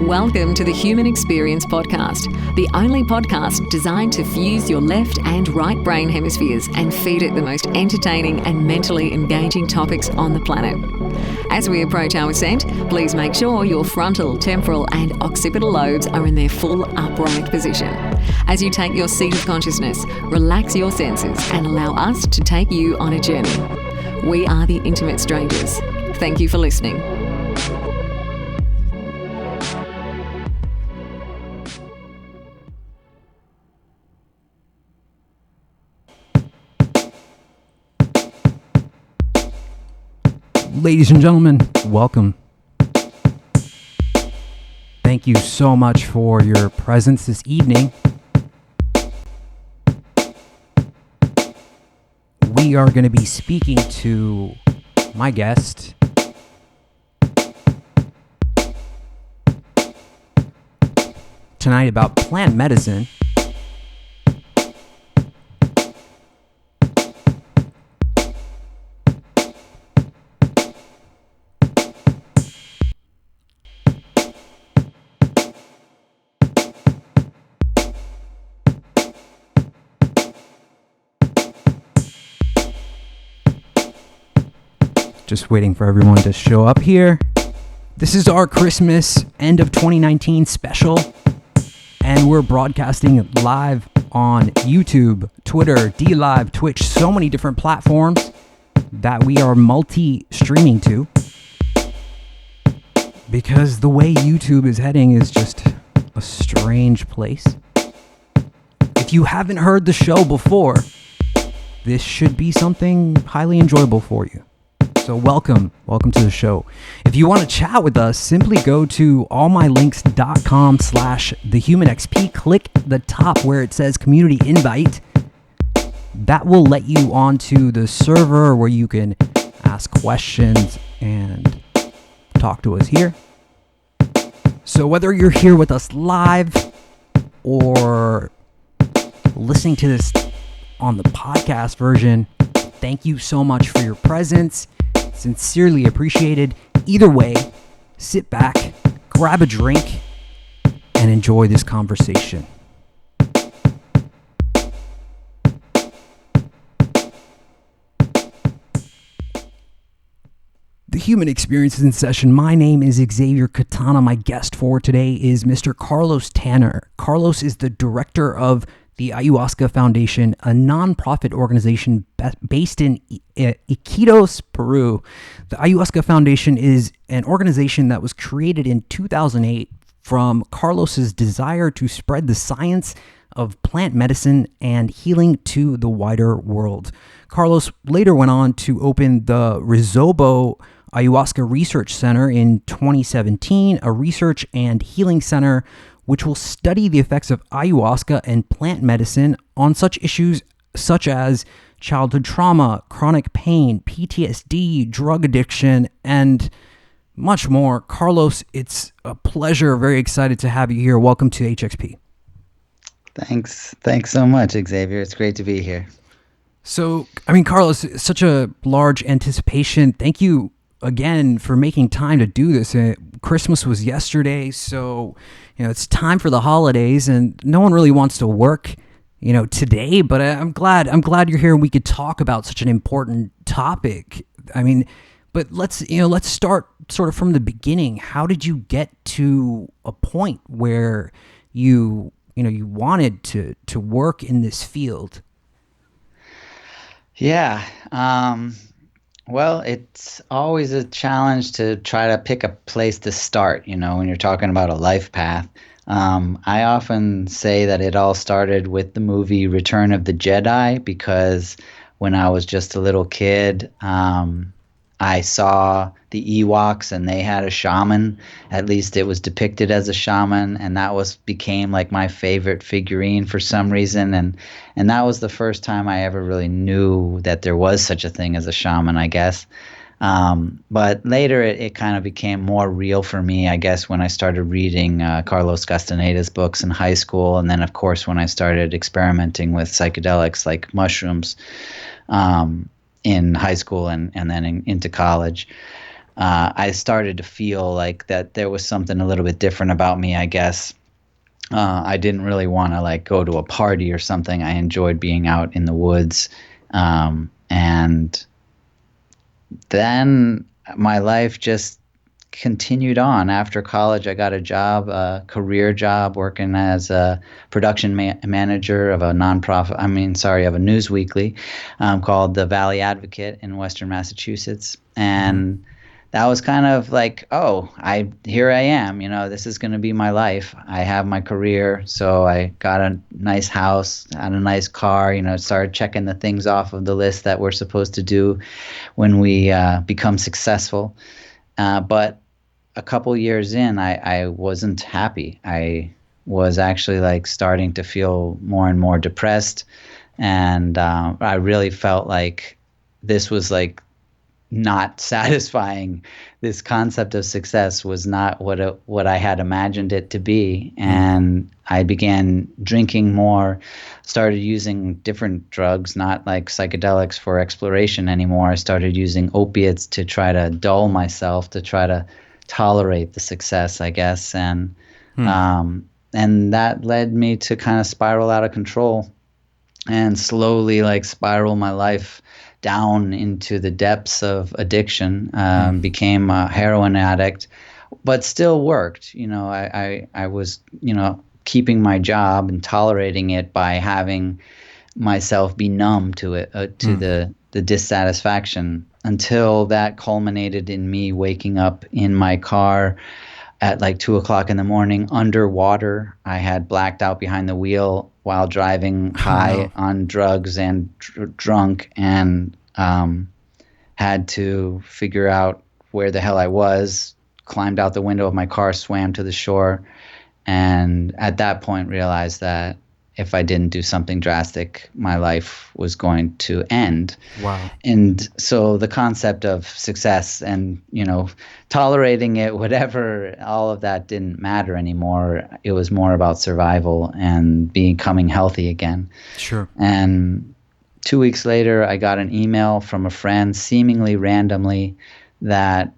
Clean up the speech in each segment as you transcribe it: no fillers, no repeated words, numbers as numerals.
Welcome to the Human Experience Podcast, the only podcast designed to fuse your left and right brain hemispheres and feed it the most entertaining and mentally engaging topics on the planet. As we approach our ascent, please make sure your frontal, temporal and occipital lobes are in their full upright position. As you take your seat of consciousness, relax your senses and allow us to take you on a journey. We are the Intimate Strangers. Thank you for listening. Ladies and gentlemen, welcome. Thank you so much for your presence this evening. We are going to be speaking to my guest, tonight about plant medicine. Just waiting for everyone to show up here. This is our Christmas end of 2019 special, and we're broadcasting live on YouTube, Twitter, DLive, Twitch, so many different platforms that we are multi-streaming to, because the way YouTube is heading is just a strange place. If you haven't heard the show before, this should be something highly enjoyable for you. So welcome to the show. If you want to chat with us, simply go to allmylinks.com/thehumanxp. Click the top where it says community invite. That will let you onto the server where you can ask questions and talk to us here. So whether you're here with us live or listening to this on the podcast version, thank you so much for your presence. Sincerely appreciated. Either way, sit back, grab a drink, and enjoy this conversation. The Human Experience is in session. My name is Xavier Katana. My guest for today is Mr. Carlos Tanner. Carlos is the director of the Ayahuasca Foundation, a nonprofit organization based in Iquitos, Peru. The Ayahuasca Foundation is an organization that was created in 2008 from Carlos's desire to spread the science of plant medicine and healing to the wider world. Carlos later went on to open the Risobo Ayahuasca Research Center in 2017, a research and healing center which will study the effects of ayahuasca and plant medicine on such issues such as childhood trauma, chronic pain, PTSD, drug addiction, and much more. Carlos, it's a pleasure. Very excited to have you here. Welcome to HXP. Thanks so much, Xavier. It's great to be here. So, Carlos, such a large anticipation. Thank you again for making time to do this. Christmas was yesterday, so it's time for the holidays, and no one really wants to work today, but I'm glad you're here and we could talk about such an important topic. But let's start sort of from the beginning. How did you get to a point where you wanted to work in this field? Yeah. Well, it's always a challenge to try to pick a place to start, when you're talking about a life path. I often say that it all started with the movie Return of the Jedi, because when I was just a little kid, I saw the Ewoks and they had a shaman. At least it was depicted as a shaman, and that became like my favorite figurine for some reason. And that was the first time I ever really knew that there was such a thing as a shaman, I guess. But later it kind of became more real for me, I guess, when I started reading Carlos Castaneda's books in high school. And then, of course, when I started experimenting with psychedelics like mushrooms in high school and then into college. I started to feel like that there was something a little bit different about me, I guess. I didn't really want to like go to a party or something. I enjoyed being out in the woods. And then my life just continued on. After college, I got a job, a career job, working as a production manager of a nonprofit. Of a news weekly called The Valley Advocate in Western Massachusetts, and that was kind of like, oh, here I am. This is going to be my life. I have my career, so I got a nice house, had a nice car. Started checking the things off of the list that we're supposed to do when we become successful. But a couple years in, I wasn't happy. I was actually like starting to feel more and more depressed, and I really felt like this was like not satisfying. This concept of success was not what I had imagined it to be, and I began drinking more, started using different drugs, not like psychedelics for exploration anymore. I started using opiates to try to dull myself, to try to tolerate the success, I guess, and that led me to kind of spiral out of control and slowly like spiral my life down into the depths of addiction. Became a heroin addict, but still worked. I was keeping my job and tolerating it by having myself be numb to it, to the dissatisfaction, until that culminated in me waking up in my car at like 2 o'clock in the morning underwater. I had blacked out behind the wheel while driving high on drugs and drunk, and had to figure out where the hell I was, climbed out the window of my car, swam to the shore, and at that point realized that if I didn't do something drastic, my life was going to end. Wow. And so the concept of success and, tolerating it, whatever, all of that didn't matter anymore. It was more about survival and becoming healthy again. Sure. And 2 weeks later, I got an email from a friend, seemingly randomly, that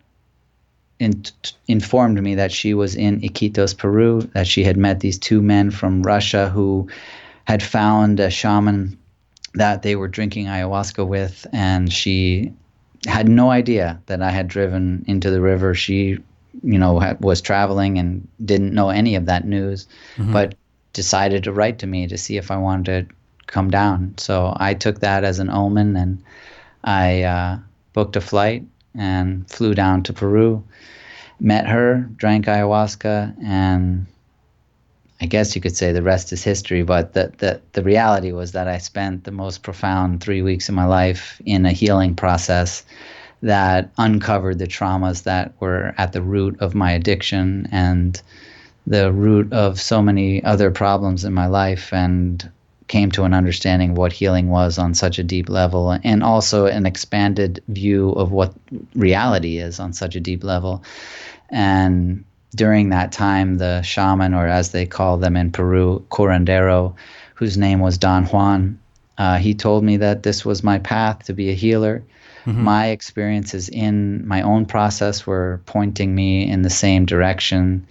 informed me that she was in Iquitos, Peru, that she had met these two men from Russia who had found a shaman that they were drinking ayahuasca with, and she had no idea that I had driven into the river. She, was traveling and didn't know any of that news, but decided to write to me to see if I wanted to come down. So I took that as an omen, and I booked a flight and flew down to Peru, met her, drank ayahuasca, and I guess you could say the rest is history. But the reality was that I spent the most profound 3 weeks of my life in a healing process that uncovered the traumas that were at the root of my addiction and the root of so many other problems in my life, and came to an understanding of what healing was on such a deep level, and also an expanded view of what reality is on such a deep level. And during that time, the shaman, or as they call them in Peru, curandero, whose name was Don Juan, he told me that this was my path to be a healer. My experiences in my own process were pointing me in the same direction,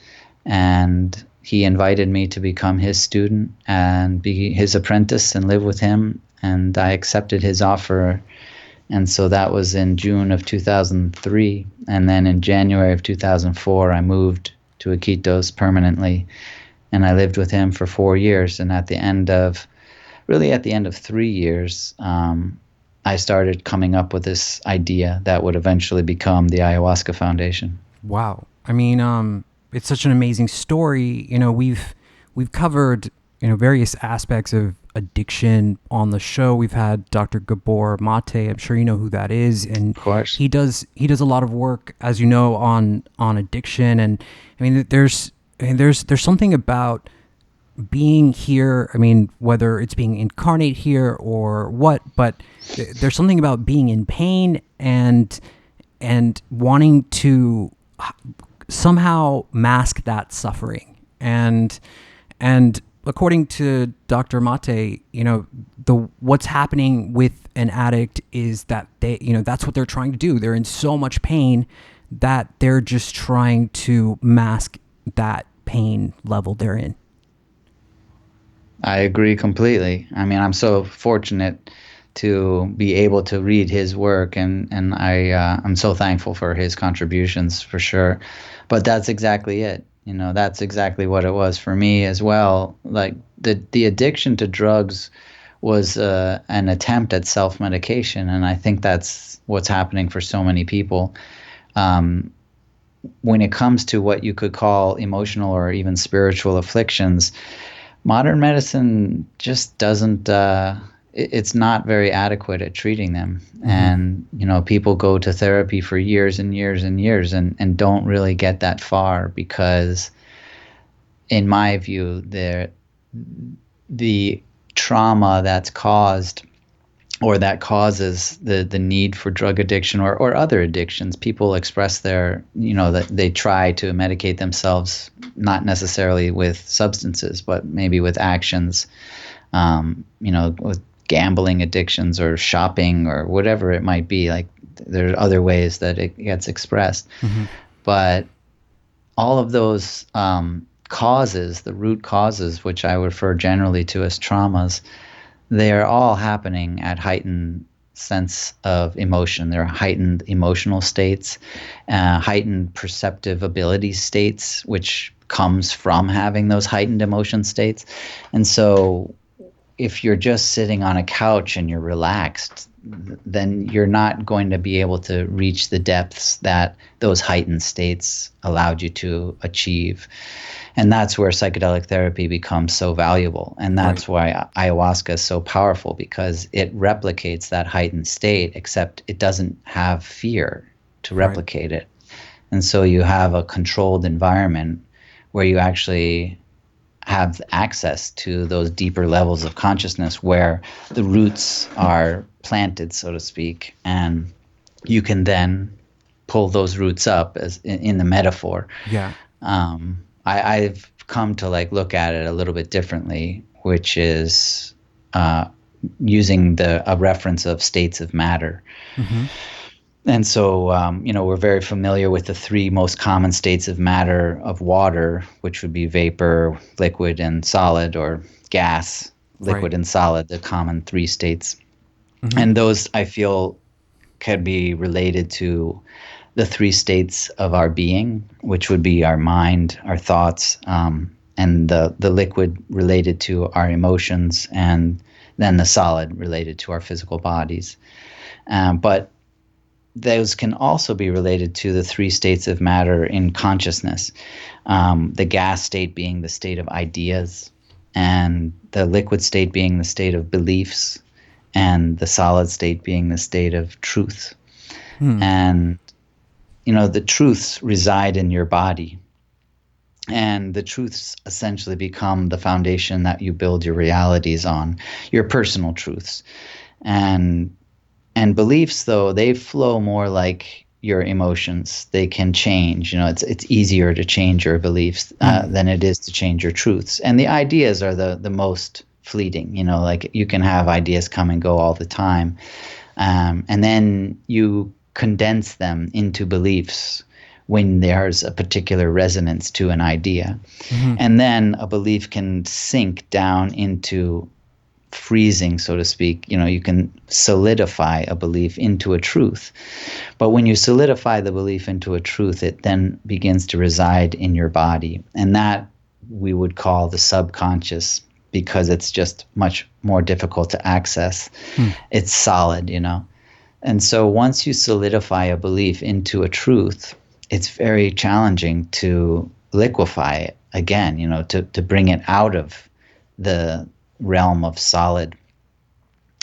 and he invited me to become his student and be his apprentice and live with him, and I accepted his offer. And so that was in June of 2003, and then in January of 2004, I moved to Iquitos permanently, and I lived with him for 4 years. And at the end of 3 years, I started coming up with this idea that would eventually become the Ayahuasca Foundation. Wow. I mean, it's such an amazing story. We've covered, various aspects of addiction on the show. We've had Dr. Gabor Mate. I'm sure you know who that is, and Of course. he does a lot of work, as you know, on addiction. And I mean, there's something about being here. I mean, whether it's being incarnate here or what, but there's something about being in pain and wanting to somehow mask that suffering. And according to Dr. Mate, what's happening with an addict is that they, that's what they're trying to do. They're in so much pain that they're just trying to mask that pain level they're in. I agree completely. I mean, I'm so fortunate to be able to read his work, and I'm so thankful for his contributions for sure. But that's exactly it. You know, that's exactly what it was for me as well. Like the addiction to drugs was an attempt at self-medication, and I think that's what's happening for so many people. When it comes to what you could call emotional or even spiritual afflictions, modern medicine just doesn't it's not very adequate at treating them. And people go to therapy for years and years and years and don't really get that far because, in my view, the trauma that's caused or that causes the need for drug addiction or other addictions. People express that they try to medicate themselves, not necessarily with substances, but maybe with actions, with gambling addictions or shopping or whatever it might be. Like, there are other ways that it gets expressed. But all of those causes, the root causes, which I refer generally to as traumas, they are all happening at heightened sense of emotion. There are heightened emotional states, heightened perceptive ability states, which comes from having those heightened emotion states. And so if you're just sitting on a couch and you're relaxed, then you're not going to be able to reach the depths that those heightened states allowed you to achieve. And that's where psychedelic therapy becomes so valuable. And that's why ayahuasca is so powerful, because it replicates that heightened state, except it doesn't have fear to replicate it. And so you have a controlled environment where you actually have access to those deeper levels of consciousness where the roots are planted, so to speak. And you can then pull those roots up, as in the metaphor. Yeah. I've come to look at it a little bit differently, which is using a reference of states of matter. And so, we're very familiar with the three most common states of matter of water, which would be vapor, liquid, and solid, or gas, liquid, and solid, the common three states. And those, I feel, could be related to the three states of our being, which would be our mind, our thoughts, and the liquid related to our emotions, and then the solid related to our physical bodies. But those can also be related to the three states of matter in consciousness, the gas state being the state of ideas, and the liquid state being the state of beliefs, and the solid state being the state of truth. And the truths reside in your body, and the truths essentially become the foundation that you build your realities on, your personal truths. And beliefs, though, they flow more like your emotions. They can change. It's easier to change your beliefs than it is to change your truths. And the ideas are the most fleeting. You can have ideas come and go all the time, and then you condense them into beliefs when there's a particular resonance to an idea. And then a belief can sink down into freezing, so to speak. You can solidify a belief into a truth. But when you solidify the belief into a truth, it then begins to reside in your body. And that we would call the subconscious, because it's just much more difficult to access. It's solid, And so once you solidify a belief into a truth, it's very challenging to liquefy it again, to bring it out of the realm of solid.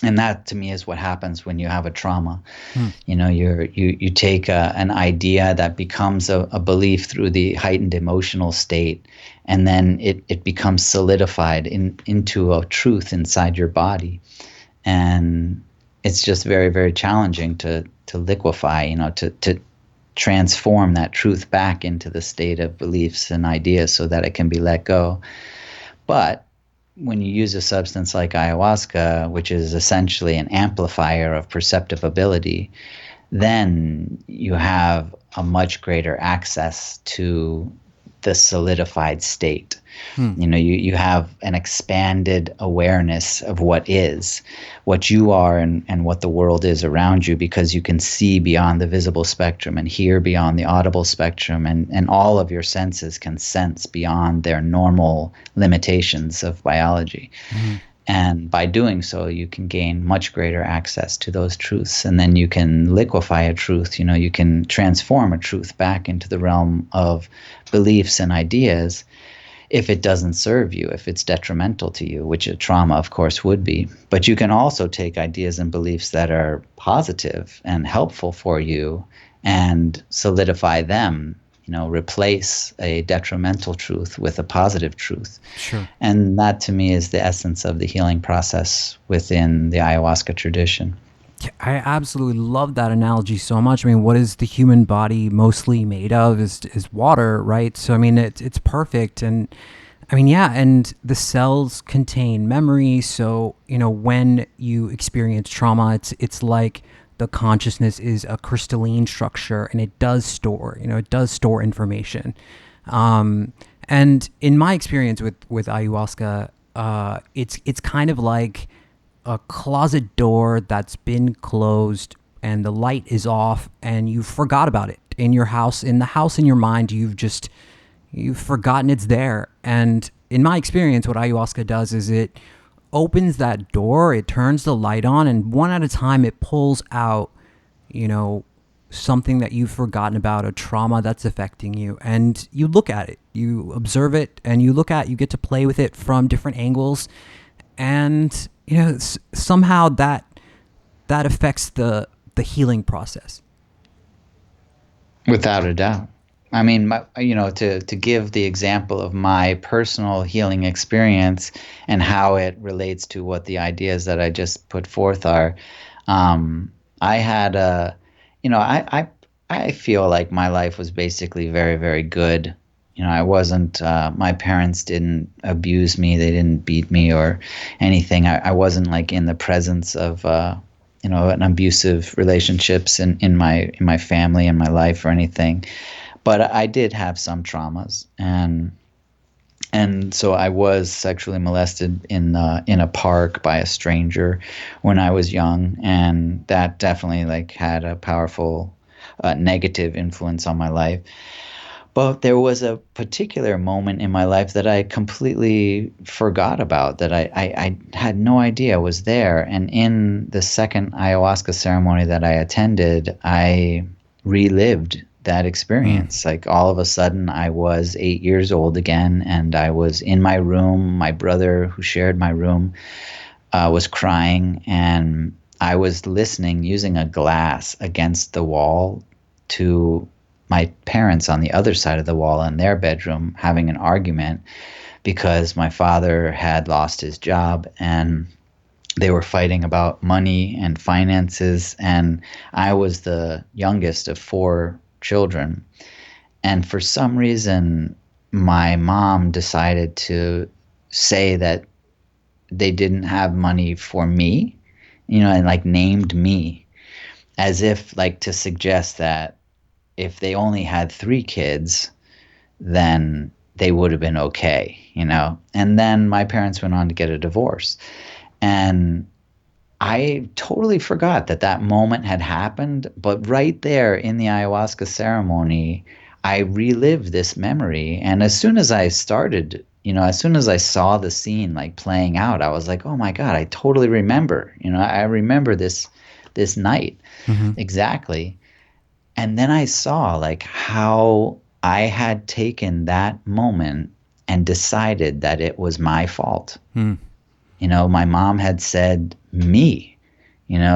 And that, to me, is what happens when you have a trauma. You take an idea that becomes a belief through the heightened emotional state, and then it becomes solidified into a truth inside your body. And it's just very, very challenging to liquefy, to transform that truth back into the state of beliefs and ideas so that it can be let go. But when you use a substance like ayahuasca, which is essentially an amplifier of perceptive ability, then you have a much greater access to the solidified state. You have an expanded awareness of what is, what you are, and what the world is around you, because you can see beyond the visible spectrum and hear beyond the audible spectrum, and all of your senses can sense beyond their normal limitations of biology. And by doing so, you can gain much greater access to those truths. And then you can liquefy a truth. You can transform a truth back into the realm of beliefs and ideas if it doesn't serve you, if it's detrimental to you, which a trauma, of course, would be. But you can also take ideas and beliefs that are positive and helpful for you and solidify them. Replace a detrimental truth with a positive truth. Sure. And that, to me, is the essence of the healing process within the ayahuasca tradition. I absolutely love that analogy so much. I mean, what is the human body mostly made of is water, right? So, I mean, it's perfect. And I mean, yeah, and the cells contain memory. So, when you experience trauma, it's like the consciousness is a crystalline structure, and it does store information. And in my experience with ayahuasca, it's kind of like a closet door that's been closed and the light is off, and you forgot about it in your house, in your mind. You've forgotten it's there. And in my experience, what ayahuasca does is it opens that door, it turns the light on, and one at a time it pulls out, something that you've forgotten about, a trauma that's affecting you, and you look at it, you observe it, and you get to play with it from different angles, and somehow that affects the healing process. Without a doubt. I mean, to give the example of my personal healing experience and how it relates to what the ideas that I just put forth are, I had I feel like my life was basically very, very good. I wasn't, my parents didn't abuse me. They didn't beat me or anything. I wasn't like in the presence of, an abusive relationships in my family and my life or anything. But I did have some traumas, and so I was sexually molested in a park by a stranger when I was young, and that definitely had a powerful negative influence on my life. But there was a particular moment in my life that I completely forgot about, that I had no idea was there. And in the second ayahuasca ceremony that I attended, I relived that experience. Like all of a sudden I was 8 years old again, and I was in my room. My brother, who shared my room, was crying, and I was listening using a glass against the wall to my parents on the other side of the wall in their bedroom having an argument because my father had lost his job and they were fighting about money and finances, and I was the youngest of 4 children. And for some reason, my mom decided to say that they didn't have money for me, and named me, as if to suggest that if they only had 3 kids, then they would have been okay, And then my parents went on to get a divorce. And I totally forgot that moment had happened. But right there in the ayahuasca ceremony, I relived this memory. And as soon as I started, as soon as I saw the scene playing out, I was like, oh my God, I totally remember. I remember this night exactly. And then I saw how I had taken that moment and decided that it was my fault. My mom had said me,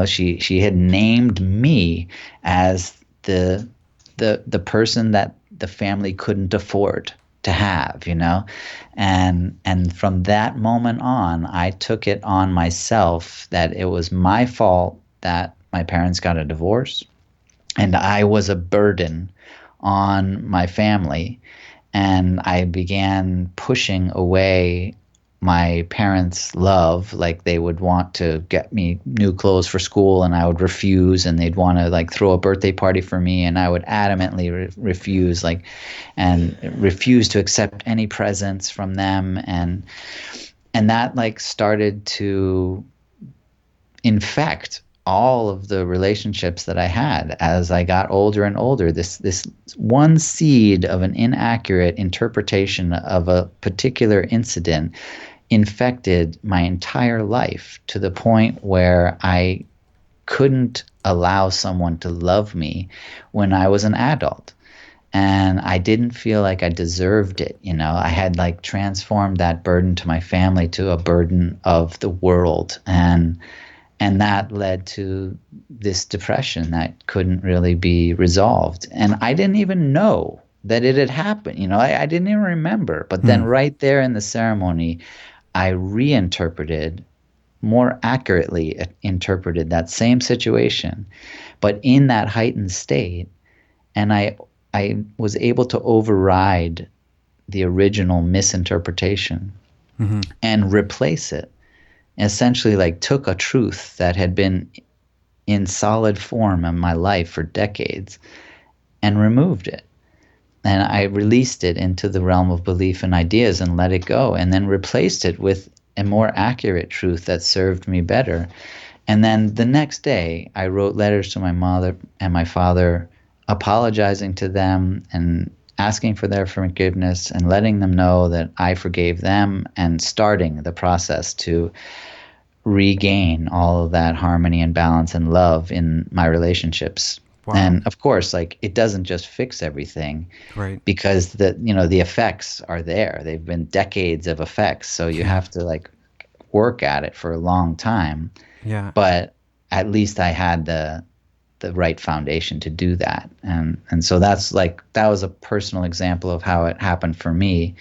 she had named me as the person that the family couldn't afford to have, and from that moment on, I took it on myself that it was my fault that my parents got a divorce. And I was a burden on my family, and I began pushing away my parents' love. Like they would want to get me new clothes for school and I would refuse, and they'd want to like throw a birthday party for me and I would adamantly refuse, like, and refuse to accept any presents from them. And that like started to infect all of the relationships that I had as I got older and older. This one seed of an inaccurate interpretation of a particular incident infected my entire life to the point where I couldn't allow someone to love me when I was an adult. And I didn't feel like I deserved it. You know, I had like transformed that burden to my family to a burden of the world. And that led to this depression that couldn't really be resolved. And I didn't even know that it had happened. You know, I didn't even remember. But then right there in the ceremony, I reinterpreted, more accurately interpreted that same situation, but in that heightened state. And I was able to override the original misinterpretation and replace it. Essentially, like, took a truth that had been in solid form in my life for decades and removed it. And I released it into the realm of belief and ideas and let it go, and then replaced it with a more accurate truth that served me better. And then the next day, I wrote letters to my mother and my father, apologizing to them and asking for their forgiveness and letting them know that I forgave them, and starting the process to regain all of that harmony and balance and love in my relationships. Wow. And of course, like, it doesn't just fix everything, Right. because the effects are there. They've been decades of effects, so you have to like work at it for a long time. Yeah. But at least I had the right foundation to do that. And so that was a personal example of how it happened for me.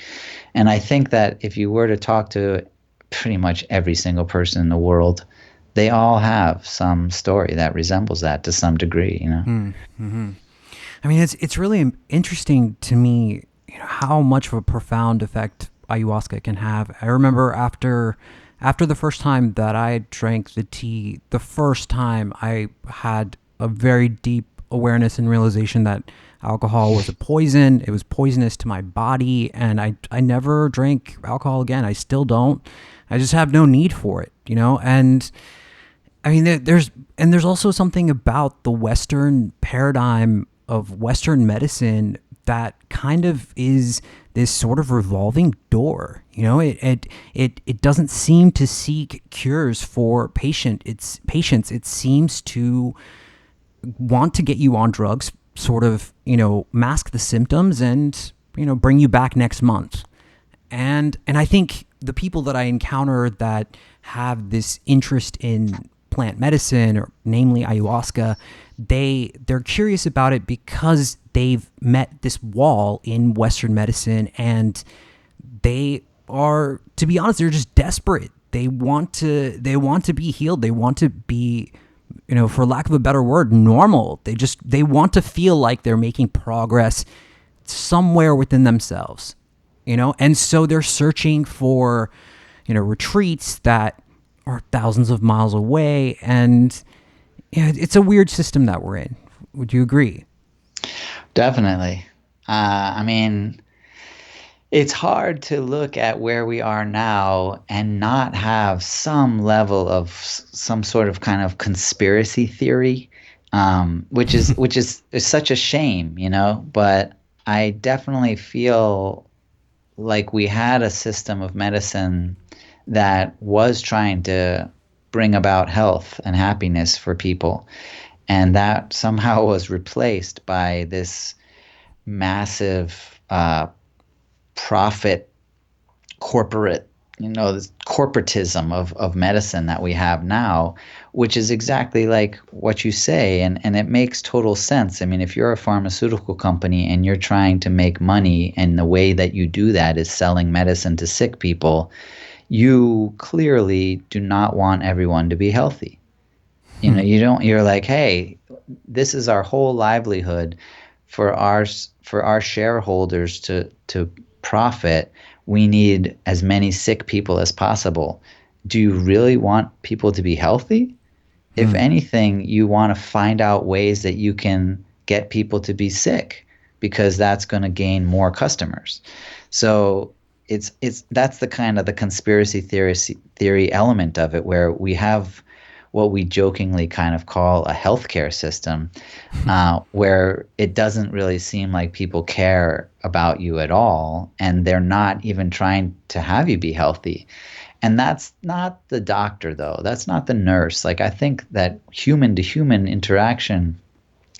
And I think that if you were to talk to pretty much every single person in the world, they all have some story that resembles that to some degree, you know. Mm-hmm. I mean, it's really interesting to me, you know, how much of a profound effect ayahuasca can have. I remember after the first time that I drank the tea, the first time I had a very deep awareness and realization that alcohol was a poison. It was poisonous to my body, and I never drank alcohol again. I still don't. I just have no need for it, you know? And I mean, there's also something about the Western paradigm of Western medicine that kind of is this sort of revolving door. You know, it doesn't seem to seek cures for patients. It seems to want to get you on drugs, sort of, you know, mask the symptoms and, you know, bring you back next month. And I think the people that I encounter that have this interest in plant medicine, or namely ayahuasca, they're curious about it because they've met this wall in Western medicine, and they are, to be honest, they're just desperate. They want to be healed. They want to be, you know, for lack of a better word, normal. They want to feel like they're making progress somewhere within themselves, you know? And so they're searching for, you know, retreats that are thousands of miles away. And yeah, it's a weird system that we're in. Would you agree? Definitely. I mean, it's hard to look at where we are now and not have some level of some sort of kind of conspiracy theory, which is such a shame, you know. But I definitely feel like we had a system of medicine that was trying to bring about health and happiness for people, and that somehow was replaced by this massive profit corporate, you know, this corporatism of medicine that we have now, which is exactly like what you say, and it makes total sense. I mean, if you're a pharmaceutical company and you're trying to make money, and the way that you do that is selling medicine to sick people, you clearly do not want everyone to be healthy. You know, you're like, hey, this is our whole livelihood for our shareholders to profit, we need as many sick people as possible. Do you really want people to be healthy? If anything, you want to find out ways that you can get people to be sick, because that's going to gain more customers. So it's that's the kind of the conspiracy theory element of it, where we have what we jokingly kind of call a healthcare system, where it doesn't really seem like people care about you at all, and they're not even trying to have you be healthy. And that's not the doctor, though. That's not the nurse. Like, I think that human to human interaction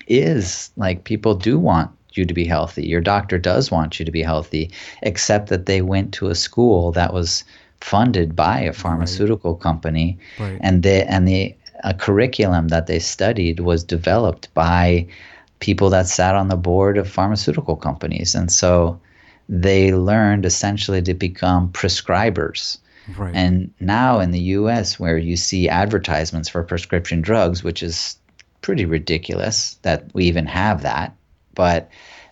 is like, people do want you to be healthy. Your doctor does want you to be healthy, except that they went to a school that was funded by a pharmaceutical company, and the curriculum that they studied was developed by people that sat on the board of pharmaceutical companies, and so they learned essentially to become prescribers. Right. And now in the U.S., where you see advertisements for prescription drugs, which is pretty ridiculous that we even have that, but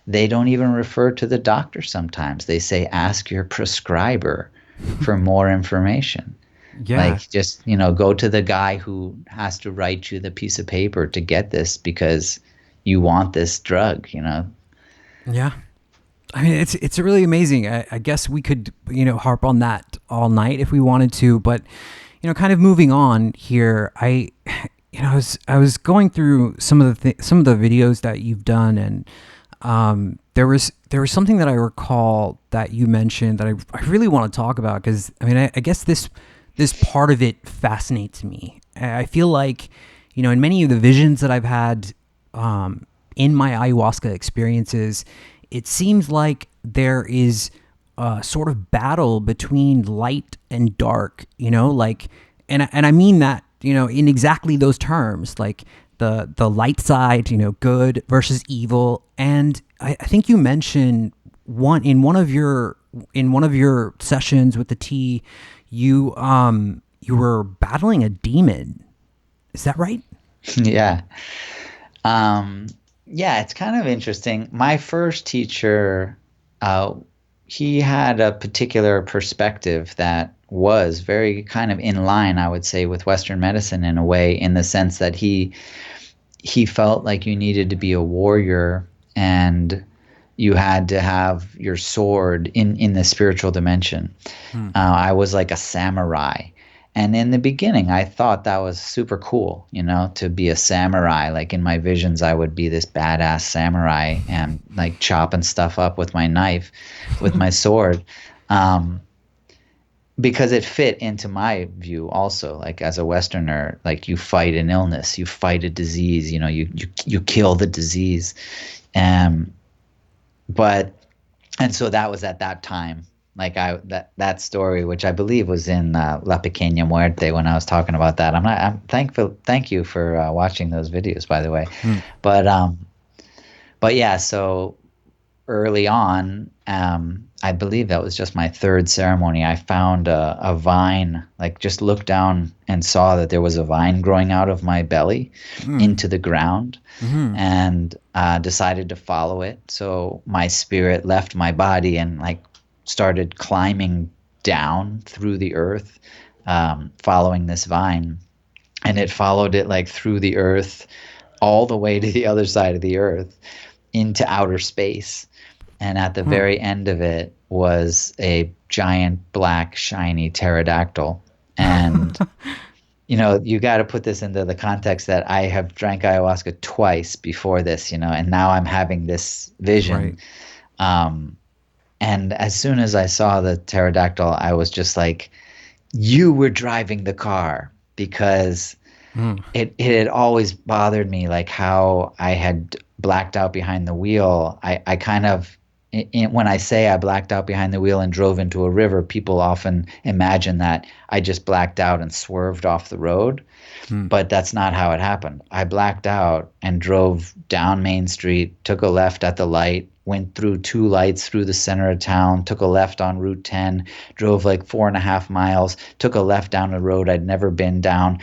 they don't even refer to the doctor sometimes. They say, ask your prescriber for more information. Yeah. Like, just, you know, go to the guy who has to write you the piece of paper to get this because you want this drug, you know? Yeah. I mean, it's really amazing. I guess we could, harp on that all night if we wanted to, but, kind of moving on here, I was going through some of the videos that you've done, and there was something that I recall that you mentioned that I really want to talk about, because I mean, I guess this part of it fascinates me. I feel like, in many of the visions that I've had in my ayahuasca experiences, it seems like there is a sort of battle between light and dark, like, and I mean that, in exactly those terms, like the light side, good versus evil. And I think you mentioned in one of your sessions with the tea, you were battling a demon. Is that right? Yeah. Yeah, it's kind of interesting. My first teacher, he had a particular perspective that was very kind of in line, I would say, with Western medicine in a way, in the sense that he felt like you needed to be a warrior and you had to have your sword in the spiritual dimension. I was like a samurai. And in the beginning, I thought that was super cool, to be a samurai. Like, in my visions, I would be this badass samurai and like chopping stuff up with my knife, with my sword, because it fit into my view also. Like, as a Westerner, like, you fight an illness, you fight a disease, you kill the disease, and so that was at that time. Like, that story, which I believe was in La Pequeña Muerte, when I was talking about that. I'm thankful. Thank you for watching those videos, by the way. But yeah, so early on, I believe that was just my third ceremony. I found a vine, like, just looked down and saw that there was a vine growing out of my belly into the ground, and decided to follow it. So my spirit left my body and like started climbing down through the earth, following this vine, and it followed it like through the earth all the way to the other side of the earth into outer space. And at the very end of it was a giant black shiny pterodactyl. And you got to put this into the context that I have drank ayahuasca twice before this, and now I'm having this vision. And as soon as I saw the pterodactyl, I was just like, you were driving the car, because it had always bothered me, like, how I had blacked out behind the wheel. I kind of, when I say I blacked out behind the wheel and drove into a river, people often imagine that I just blacked out and swerved off the road. But that's not how it happened. I blacked out and drove down Main Street, took a left at the light, went through 2 lights through the center of town, took a left on Route 10, drove like 4.5 miles, took a left down a road I'd never been down,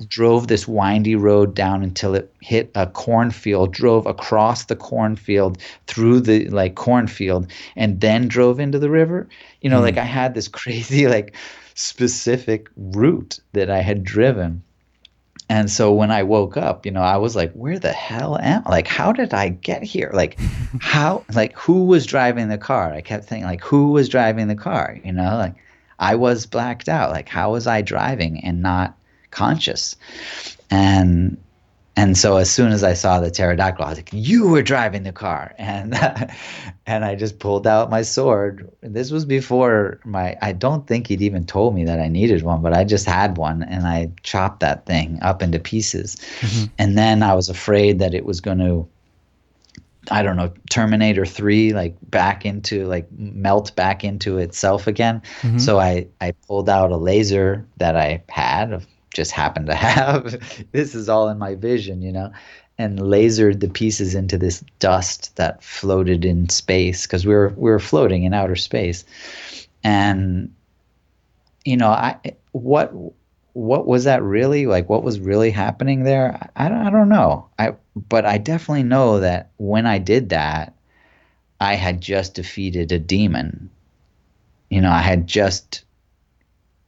drove this windy road down until it hit a cornfield, drove across the cornfield through the like cornfield, and then drove into the river. Like I had this crazy like specific route that I had driven. And so when I woke up, I was like, where the hell am I? Like, how did I get here? Like, who was driving the car? I kept thinking, like, who was driving the car? Like, I was blacked out. Like, how was I driving and not conscious? And so as soon as I saw the pterodactyl, I was like, you were driving the car. And and I just pulled out my sword. This was before I don't think he'd even told me that I needed one, but I just had one, and I chopped that thing up into pieces. And then I was afraid that it was going to, I don't know, Terminator 3, like melt back into itself again. So I pulled out a laser that I just happened to have. This is all in my vision, and lasered the pieces into this dust that floated in space, because we were floating in outer space. And what was that really like? What was really happening there? I don't know. But I definitely know that when I did that, I had just defeated a demon. I had just,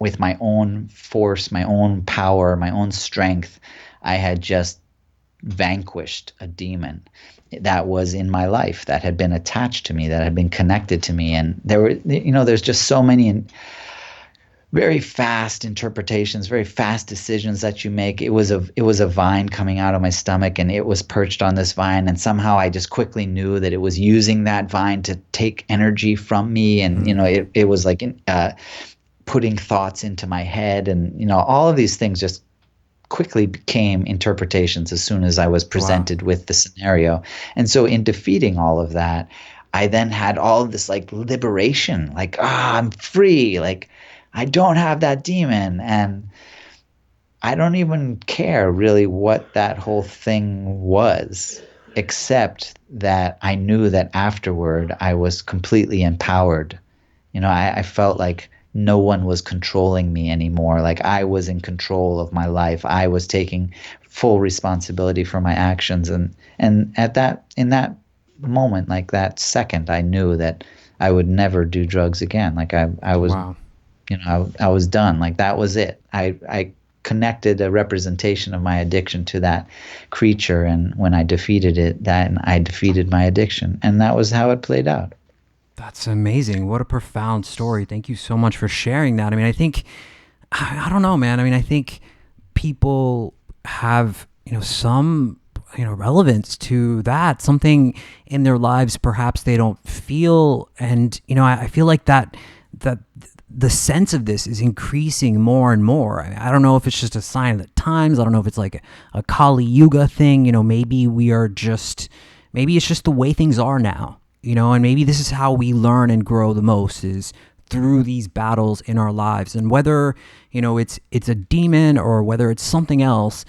with my own force, my own power, my own strength, I had just vanquished a demon that was in my life, that had been attached to me, that had been connected to me. And there's just so many very fast interpretations, very fast decisions that you make. It was a vine coming out of my stomach, and it was perched on this vine, and somehow I just quickly knew that it was using that vine to take energy from me. And it was like putting thoughts into my head, and all of these things just quickly became interpretations as soon as I was presented with the scenario. And so in defeating all of that, I then had all of this like liberation, like, I'm free, like I don't have that demon. And I don't even care really what that whole thing was, except that I knew that afterward I was completely empowered. I felt like no one was controlling me anymore. Like I was in control of my life. I was taking full responsibility for my actions. And in that moment, like that second, I knew that I would never do drugs again. Like I was, I was done. Like that was it. I connected a representation of my addiction to that creature. And when I defeated it, then I defeated my addiction. And that was how it played out. That's amazing. What a profound story. Thank you so much for sharing that. I mean, I don't know, man. I mean, I think people have, some, relevance to that, something in their lives perhaps they don't feel. And, I feel like that the sense of this is increasing more and more. I don't know if it's just a sign of the times. I don't know if it's like a Kali Yuga thing. Maybe it's just the way things are now. And maybe this is how we learn and grow the most, is through these battles in our lives. And whether, it's a demon or whether it's something else,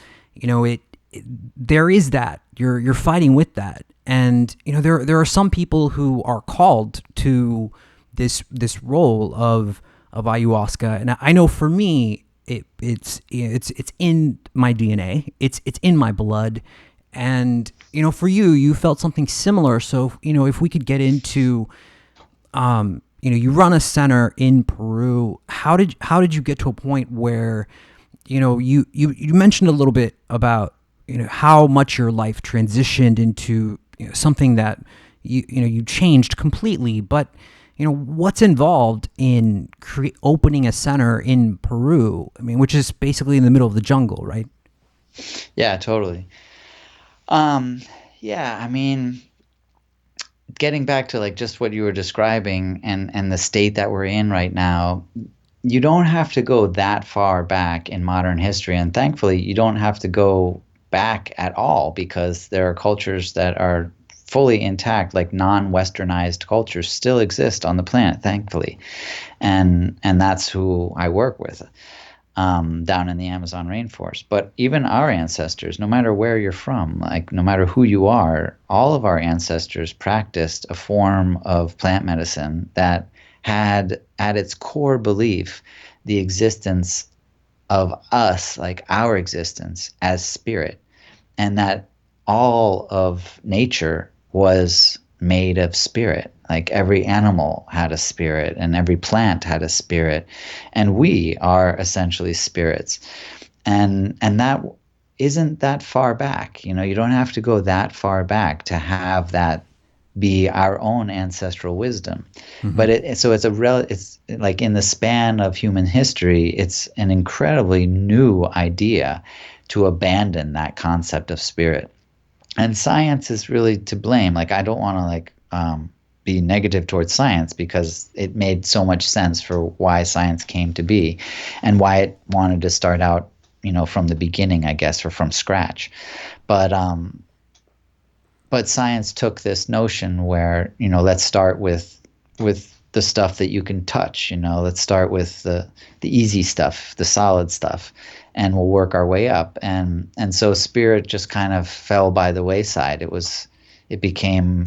there is that you're fighting with that. And, there are some people who are called to this role of ayahuasca. And I know for me, it's in my DNA, it's in my blood. And, for you felt something similar. So, if we could get into, you run a center in Peru. How did you get to a point where, you mentioned a little bit about, how much your life transitioned into something that you changed completely, but, what's involved in opening a center in Peru? I mean, which is basically in the middle of the jungle, right? Yeah, totally. Yeah, I mean, getting back to like just what you were describing and the state that we're in right now, you don't have to go that far back in modern history. And thankfully, you don't have to go back at all, because there are cultures that are fully intact, like non-Westernized cultures still exist on the planet, thankfully. And that's who I work with. down in the Amazon rainforest. But even our ancestors, no matter where you're from, like no matter who you are, all of our ancestors practiced a form of plant medicine that had at its core belief the existence of us, like our existence as spirit, and that all of nature was made of spirit. Like every animal had a spirit, and every plant had a spirit, and we are essentially spirits. And that isn't that far back. You know, you don't have to go that far back to have that be our own ancestral wisdom. But it's like in the span of human history, it's an incredibly new idea to abandon that concept of spirit. And science is really to blame. Like I don't want to be negative towards science, because it made so much sense for why science came to be and why it wanted to start out, from the beginning, I guess, or from scratch. But science took this notion where, let's start with the stuff that you can touch. Let's start with the easy stuff, the solid stuff, and we'll work our way up. And so spirit just kind of fell by the wayside. It became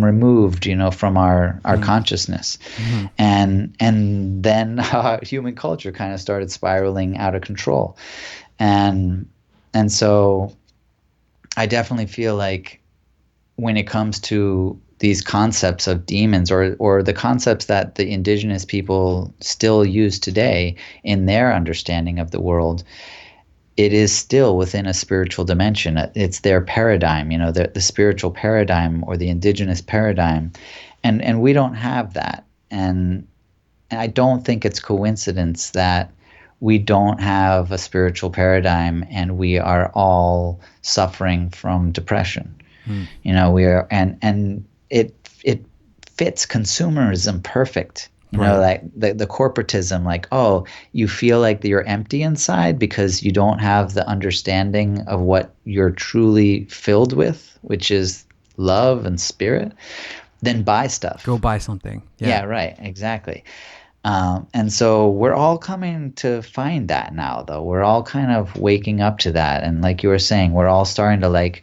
removed, from our consciousness. And then human culture kind of started spiraling out of control. And so I definitely feel like when it comes to these concepts of demons, or the concepts that the indigenous people still use today in their understanding of the world, it is still within a spiritual dimension. It's their paradigm, the spiritual paradigm or the indigenous paradigm. And we don't have that. And I don't think it's coincidence that we don't have a spiritual paradigm and we are all suffering from depression. We are, and it fits consumerism perfect. Like the corporatism, like, oh, you feel like you're empty inside because you don't have the understanding of what you're truly filled with, which is love and spirit. Then buy stuff. Go buy something. Yeah, right. Exactly. And so we're all coming to find that now, though. We're all kind of waking up to that. And like you were saying, we're all starting to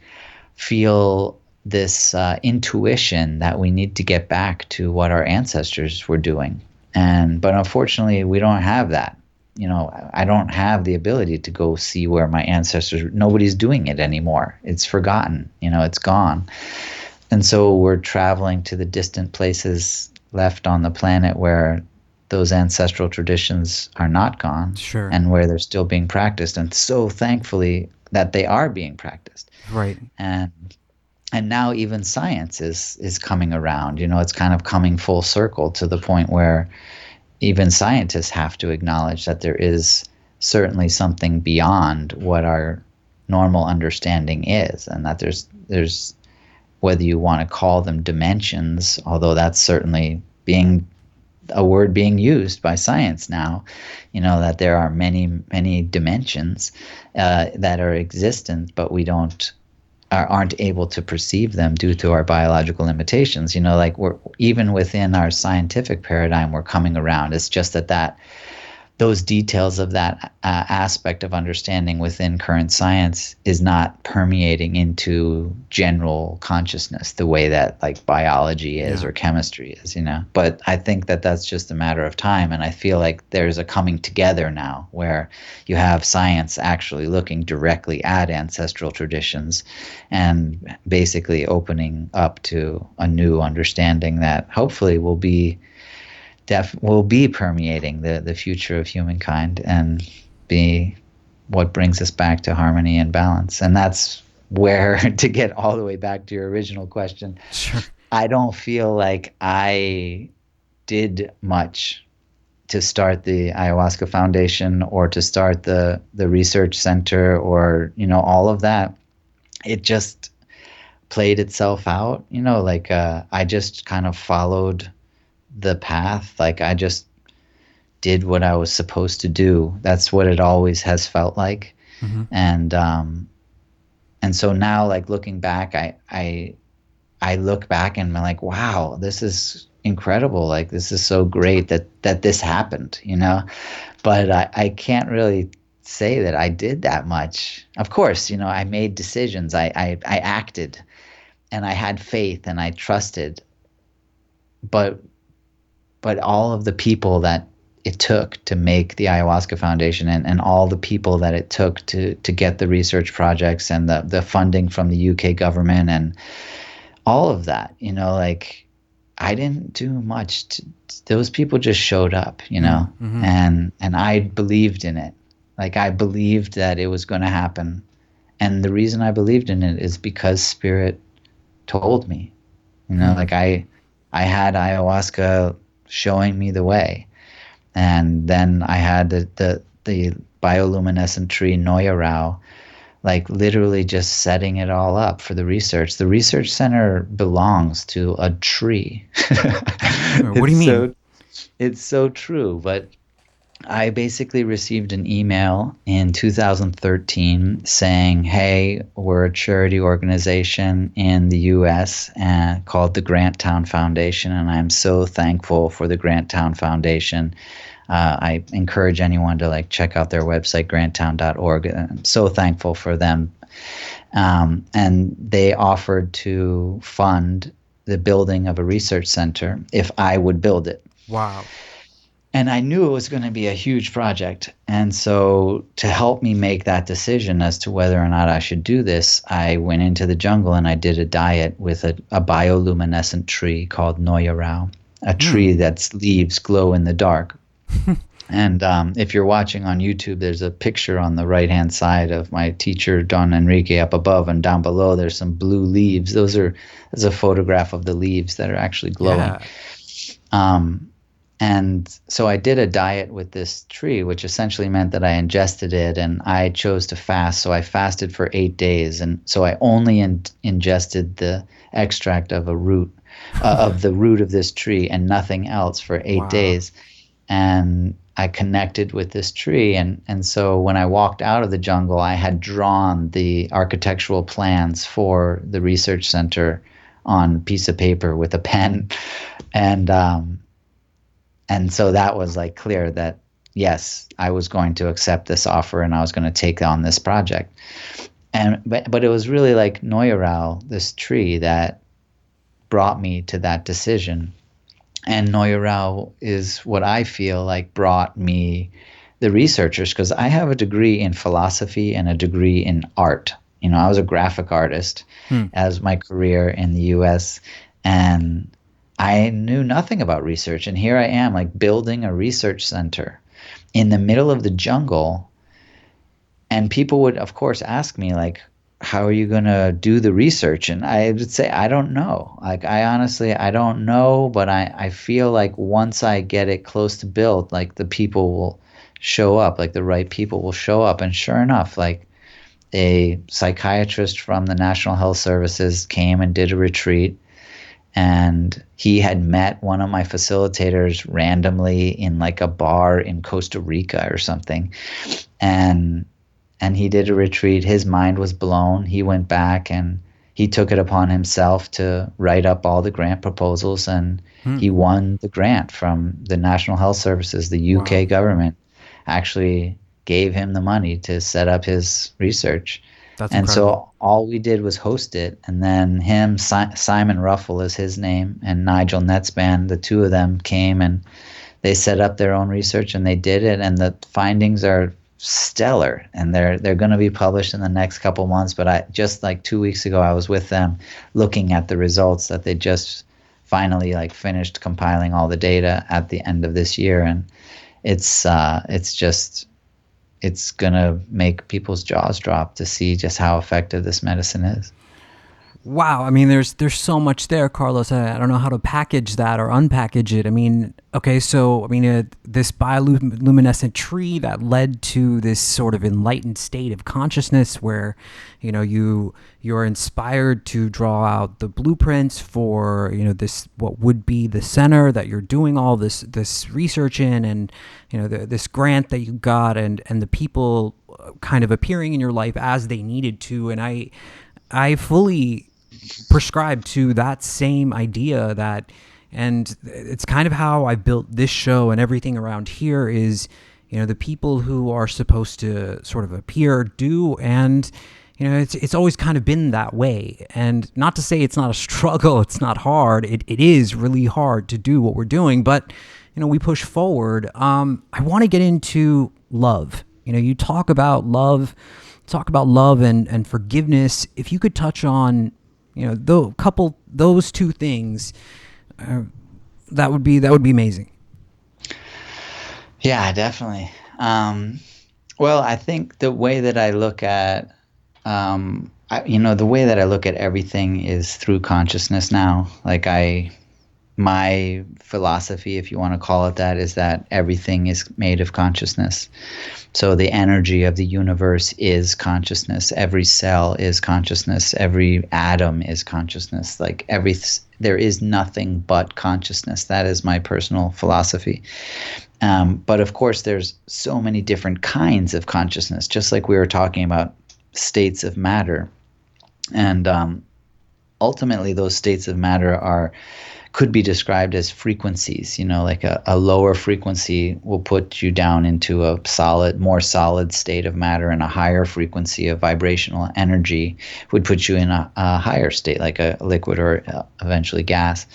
feel this intuition that we need to get back to what our ancestors were doing. But unfortunately, we don't have that. I don't have the ability to go see where my ancestors, nobody's doing it anymore. It's forgotten, it's gone. And so we're traveling to the distant places left on the planet where those ancestral traditions are not gone. Sure. And where they're still being practiced. And so thankfully that they are being practiced. Right. And now even science is coming around. It's kind of coming full circle to the point where even scientists have to acknowledge that there is certainly something beyond what our normal understanding is, and that there's whether you want to call them dimensions, although that's certainly being a word being used by science now, that there are many, many dimensions that are existent, but we aren't able to perceive them due to our biological limitations. Like we're even within our scientific paradigm, we're coming around. It's just that those details of that aspect of understanding within current science is not permeating into general consciousness the way that like biology is or chemistry is, But I think that that's just a matter of time. And I feel like there's a coming together now where you have science actually looking directly at ancestral traditions and basically opening up to a new understanding that hopefully will be permeating the future of humankind and be what brings us back to harmony and balance. And that's where, to get all the way back to your original question, sure, I don't feel like I did much to start the Ayahuasca Foundation or to start the research center or, all of that. It just played itself out, I just kind of followed the path. Like I just did what I was supposed to do. That's what it always has felt like. And so now, like looking back, I look back and I'm like, wow, this is incredible. Like, this is so great that this happened, you know? But I can't really say that I did that much. Of course, you know, I made decisions. I acted, and I had faith, and I trusted. But all of the people that it took to make the Ayahuasca Foundation, and all the people that it took to get the research projects and the funding from the UK government and all of that, you know, like, I didn't do much. Those people just showed up, you know, Mm-hmm. and I believed in it. Like, I believed that it was going to happen. And the reason I believed in it is because Spirit told me, you know, like, I had ayahuasca showing me the way. And then I had the bioluminescent tree Noya Rao, like, literally just setting it all up for the research. The research center belongs to a tree. What do you mean? It's so true. But I basically received an email in 2013 saying, hey, we're a charity organization in the US called the Granttown Foundation, and I'm so thankful for the Granttown Foundation. I encourage anyone to like check out their website, granttown.org. I'm so thankful for them. And they offered to fund the building of a research center if I would build it. Wow. And I knew it was going to be a huge project. And so, to help me make that decision as to whether or not I should do this, I went into the jungle and I did a diet with a bioluminescent tree called Noya Rao, a tree that's leaves glow in the dark. And if you're watching on YouTube, there's a picture on the right-hand side of my teacher, Don Enrique, up above, and down below there's some blue leaves. There's a photograph of the leaves that are actually glowing. Yeah. And so I did a diet with this tree, which essentially meant that I ingested it, and I chose to fast. So I fasted for 8 days. And so I only ingested the extract of a root, of the root of this tree, and nothing else for 8 Wow. days. And I connected with this tree. And so when I walked out of the jungle, I had drawn the architectural plans for the research center on a piece of paper with a pen. And so that was like clear that, yes, I was going to accept this offer and I was going to take on this project. But it was really like Noya Rao, this tree, that brought me to that decision. And Noya Rao is what I feel like brought me the researchers, because I have a degree in philosophy and a degree in art. You know, I was a graphic artist as my career in the US, and I knew nothing about research. And here I am, like, building a research center in the middle of the jungle. And people would, of course, ask me, like, how are you going to do the research? And I would say, I don't know. Like, I honestly don't know, but I feel like once I get it close to built, like, the people will show up, like the right people will show up. And sure enough, like, a psychiatrist from the National Health Services came and did a retreat. And he had met one of my facilitators randomly in like a bar in Costa Rica or something. And he did a retreat. His mind was blown. He went back and he took it upon himself to write up all the grant proposals, and he won the grant from the National Health Services. The UK government actually gave him the money to set up his research. That's and incredible. So all we did was host it. And then Simon Ruffle is his name, and Nigel Netzban, the two of them came and they set up their own research and they did it. And the findings are stellar, and they're going to be published in the next couple months. But I just, like, 2 weeks ago, I was with them looking at the results that they just finally, like, finished compiling all the data at the end of this year. And it's going to make people's jaws drop to see just how effective this medicine is. Wow. I mean, there's so much there, Carlos. I don't know how to package that or unpackage it. I mean, okay, so, I mean, this bioluminescent tree that led to this sort of enlightened state of consciousness where, you know, you're inspired to draw out the blueprints for, you know, this, what would be the center that you're doing all this research in, and, you know, this grant that you got, and the people kind of appearing in your life as they needed to. And I fully prescribe to that same idea that, And it's kind of how I built this show, and everything around here is, the people who are supposed to sort of appear, do, and it's always kind of been that way. And not to say it's not a struggle, it's not hard. It is really hard to do what we're doing, but we push forward. I want to get into love. You talk about love and forgiveness. If you could touch on those two things, that would be amazing. Yeah, definitely. Well, I think the way that I look at the way that I look at everything is through consciousness now. My philosophy, if you want to call it that, is that everything is made of consciousness. So the energy of the universe is consciousness. Every cell is consciousness. Every atom is consciousness. There is nothing but consciousness. That is my personal philosophy. But of course, there's so many different kinds of consciousness, just like we were talking about states of matter. And ultimately, those states of matter could be described as frequencies. Like a lower frequency will put you down into a more solid state of matter, and a higher frequency of vibrational energy would put you in a higher state, like a liquid or eventually gas,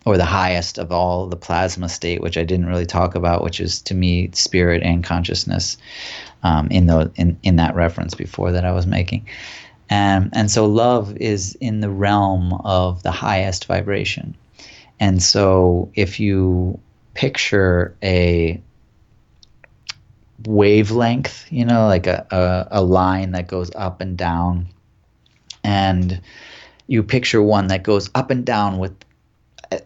or the highest of all, the plasma state, which I didn't really talk about, which is to me spirit and consciousness, in that reference before that I was making. And so love is in the realm of the highest vibration. And so if you picture a wavelength, like a line that goes up and down, and you picture one that goes up and down with,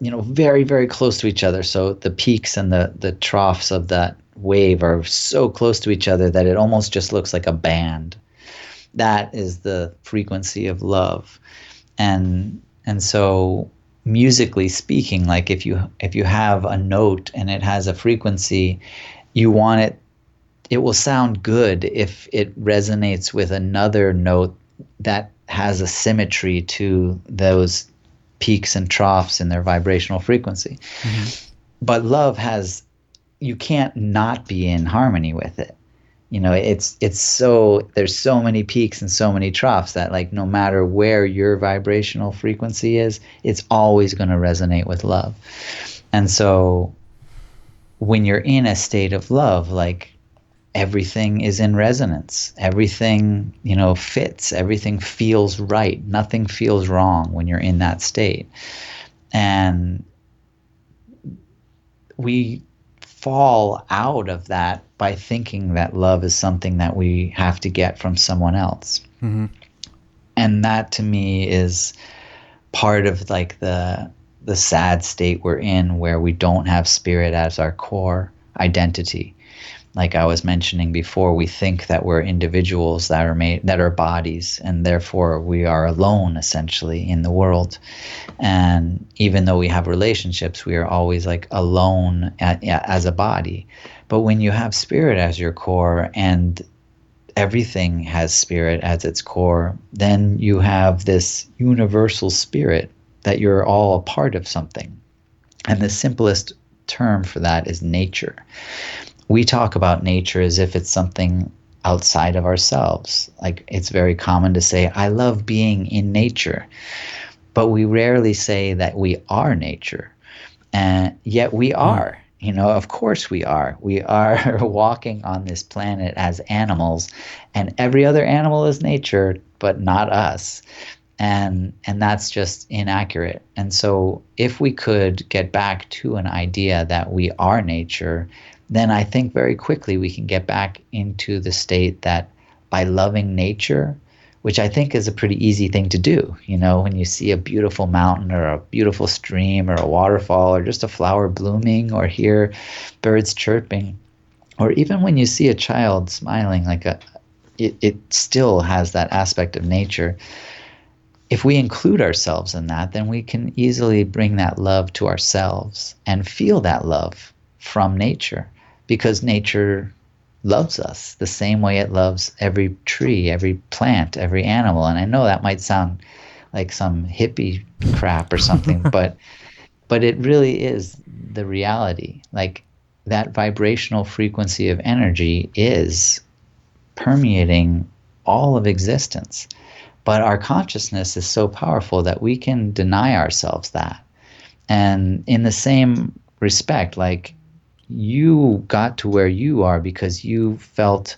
very, very close to each other. So the peaks and the troughs of that wave are so close to each other that it almost just looks like a band. That is the frequency of love. And so musically speaking, like if you have a note and it has a frequency, it will sound good if it resonates with another note that has a symmetry to those peaks and troughs in their vibrational frequency. Mm-hmm. But love you can't not be in harmony with it. There's so many peaks and so many troughs that no matter where your vibrational frequency is, it's always going to resonate with love. And so when you're in a state of love, everything is in resonance, everything, fits, everything feels right. Nothing feels wrong when you're in that state. And we fall out of that by thinking that love is something that we have to get from someone else. Mm-hmm. And that to me is part of the sad state we're in, where we don't have spirit as our core identity. Like I was mentioning before, we think that we're individuals that are bodies, and therefore we are alone essentially in the world. And even though we have relationships, we are always alone as a body. But when you have spirit as your core, and everything has spirit as its core, then you have this universal spirit that you're all a part of something. And the simplest term for that is nature. We talk about nature as if it's something outside of ourselves. It's very common to say, I love being in nature. But we rarely say that we are nature. And yet we are. Of course we are. We are walking on this planet as animals, and every other animal is nature, but not us. And that's just inaccurate. And so if we could get back to an idea that we are nature, then I think very quickly we can get back into the state that by loving nature, which I think is a pretty easy thing to do. When you see a beautiful mountain or a beautiful stream or a waterfall or just a flower blooming or hear birds chirping, or even when you see a child smiling, it still has that aspect of nature. If we include ourselves in that, then we can easily bring that love to ourselves and feel that love from nature, because nature loves us the same way it loves every tree, every plant, every animal. And I know that might sound like some hippie crap or something, but but it really is the reality. Like, that vibrational frequency of energy is permeating all of existence. But our consciousness is so powerful that we can deny ourselves that. And in the same respect, like, you got to where you are because you felt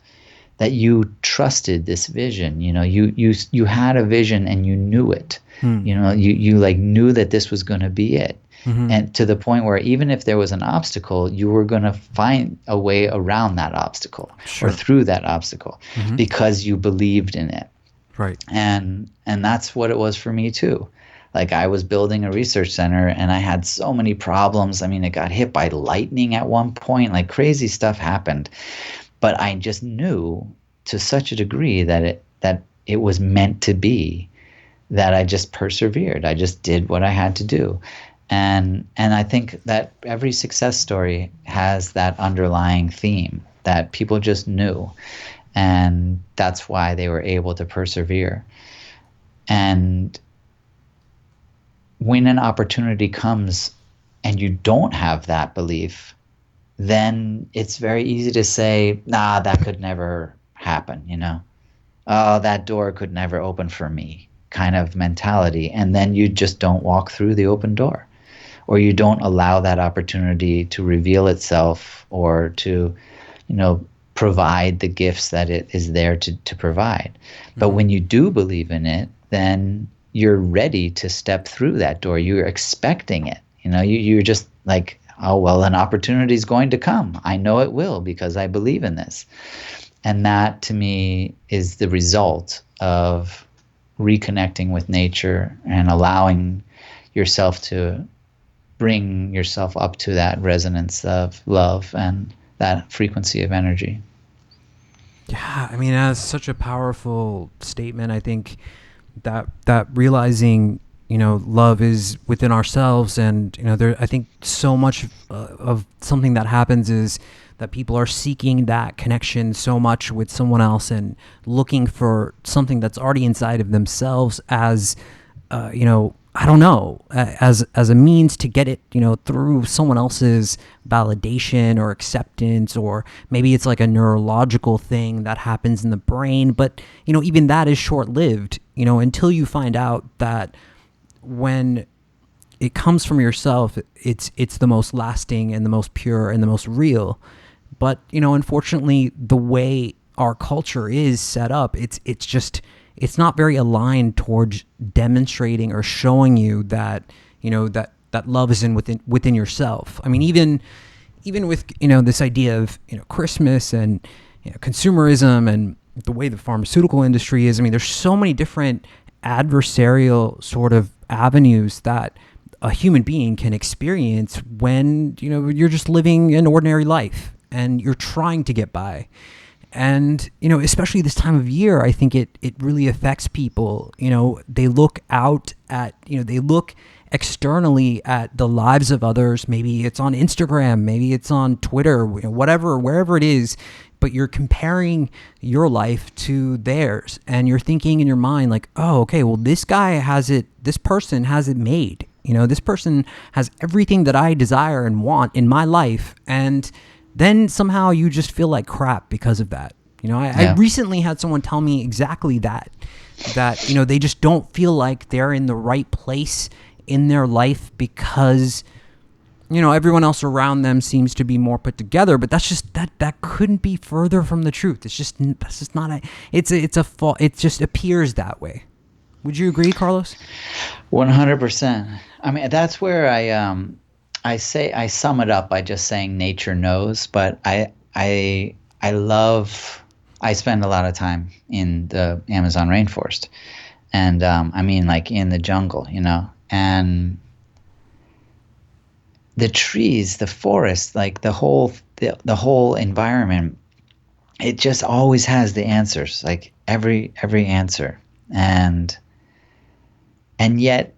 that you trusted this vision. You had a vision and you knew it. You like knew that this was going to be it. And to the point where even if there was an obstacle, you were going to find a way around that obstacle or through that obstacle because you believed in it. Right. And that's what it was for me too. Like, I was building a research center and I had so many problems. I mean, it got hit by lightning at one point, like crazy stuff happened. But I just knew to such a degree that it was meant to be, that I just persevered. I just did what I had to do. And I think that every success story has that underlying theme that people just knew. And that's why they were able to persevere. And when an opportunity comes and you don't have that belief, then it's very easy to say, nah, that could never happen, Oh, that door could never open for me, kind of mentality. And then you just don't walk through the open door, or you don't allow that opportunity to reveal itself, or to, provide the gifts that it is there to provide. But when you do believe in it, then you're ready to step through that door. You're expecting it. You're just like, oh, well, an opportunity is going to come. I know it will because I believe in this. And that, to me, is the result of reconnecting with nature and allowing yourself to bring yourself up to that resonance of love and that frequency of energy. Yeah, I mean, that's such a powerful statement. I think that realizing, love is within ourselves, and I think so much of something that happens is that people are seeking that connection so much with someone else and looking for something that's already inside of themselves as, I don't know, as a means to get it, through someone else's validation or acceptance, or maybe it's like a neurological thing that happens in the brain. But, even that is short-lived, until you find out that when it comes from yourself, it's the most lasting and the most pure and the most real. But, unfortunately, the way our culture is set up, it's not very aligned towards demonstrating or showing you that, that love is within yourself. I mean, even with, this idea of, Christmas and consumerism and the way the pharmaceutical industry is, I mean, there's so many different adversarial sort of avenues that a human being can experience when, you're just living an ordinary life and you're trying to get by. And, especially this time of year, I think it really affects people. They look out at, they look externally at the lives of others. Maybe it's on Instagram, maybe it's on Twitter, whatever, wherever it is, but you're comparing your life to theirs. And you're thinking in your mind like, oh, okay, well, this guy has it, this person has it made. This person has everything that I desire and want in my life. And then somehow you just feel like crap because of that. I recently had someone tell me exactly that they just don't feel like they're in the right place in their life because, everyone else around them seems to be more put together. But that's just, that couldn't be further from the truth. That's just not it's a fault. It just appears that way. Would you agree, Carlos? 100%. I mean, that's where I sum it up by just saying nature knows, but I spend a lot of time in the Amazon rainforest, and I mean, like, in the jungle, and the trees, the forest, like the whole environment, it just always has the answers, like every answer, and yet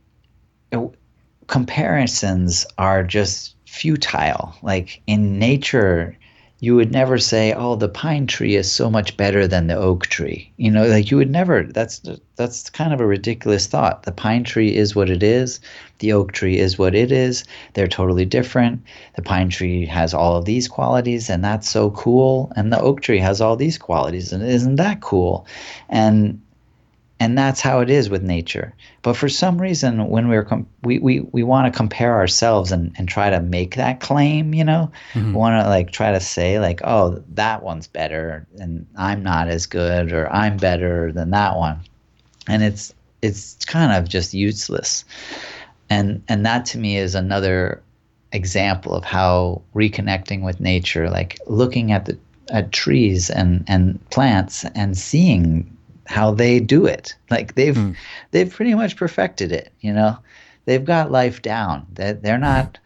comparisons are just futile. Like, in nature, you would never say, "Oh, the pine tree is so much better than the oak tree." Like you would never. That's kind of a ridiculous thought. The pine tree is what it is. The oak tree is what it is. They're totally different. The pine tree has all of these qualities, and that's so cool. And the oak tree has all these qualities, and isn't that cool? And that's how it is with nature. But for some reason, when we want to compare ourselves and try to make that claim, we want to like try to say like, oh, that one's better and I'm not as good, or I'm better than that one. And it's kind of just useless. And that to me is another example of how reconnecting with nature, like looking at trees and plants and seeing how they do it. Like they've pretty much perfected it, They've got life down. They're not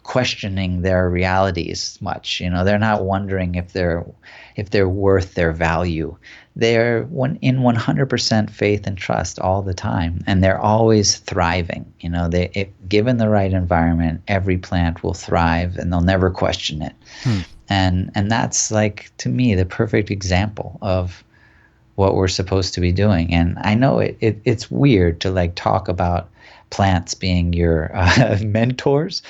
questioning their realities much, They're not wondering if they're worth their value. They're in 100% faith and trust all the time, and they're always thriving. If given the right environment, every plant will thrive and they'll never question it. And that's, like, to me, the perfect example of what we're supposed to be doing. And I know it's weird to like talk about plants being your mentors,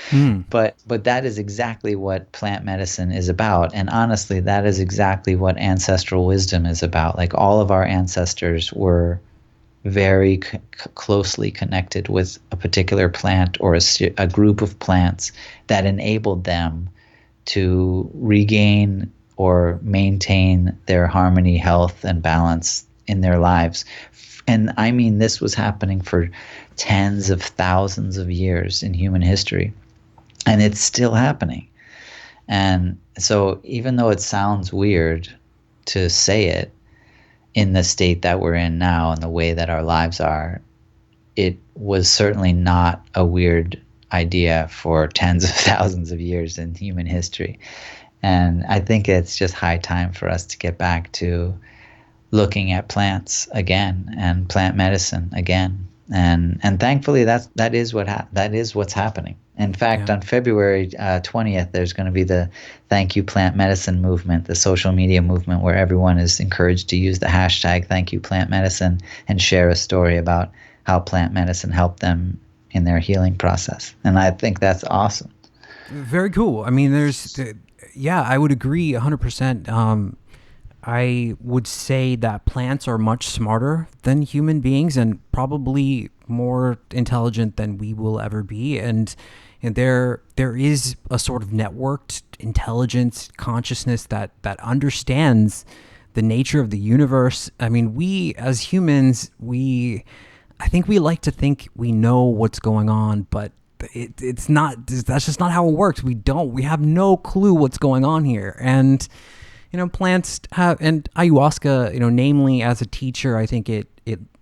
but that is exactly what plant medicine is about. And honestly, that is exactly what ancestral wisdom is about. Like all of our ancestors were very closely connected with a particular plant or a group of plants that enabled them to regain or maintain their harmony, health, and balance in their lives. And I mean, this was happening for tens of thousands of years in human history, and it's still happening. And so even though it sounds weird to say it in the state that we're in now and the way that our lives are, it was certainly not a weird idea for tens of thousands of years in human history. And I think it's just high time for us to get back to looking at plants again and plant medicine again. And thankfully that is what's happening. In fact, on February 20th, there's going to be the Thank You Plant Medicine movement, the social media movement, where everyone is encouraged to use the hashtag Thank You Plant Medicine and share a story about how plant medicine helped them in their healing process. And I think that's awesome. Very cool. I mean, I would agree 100%. I would say that plants are much smarter than human beings and probably more intelligent than we will ever be. And there is a sort of networked intelligence, consciousness that understands the nature of the universe. I mean, we as humans, I think we like to think we know what's going on, but it's not. That's just not how it works. We have no clue what's going on here. And plants have, and ayahuasca, namely as a teacher, I think it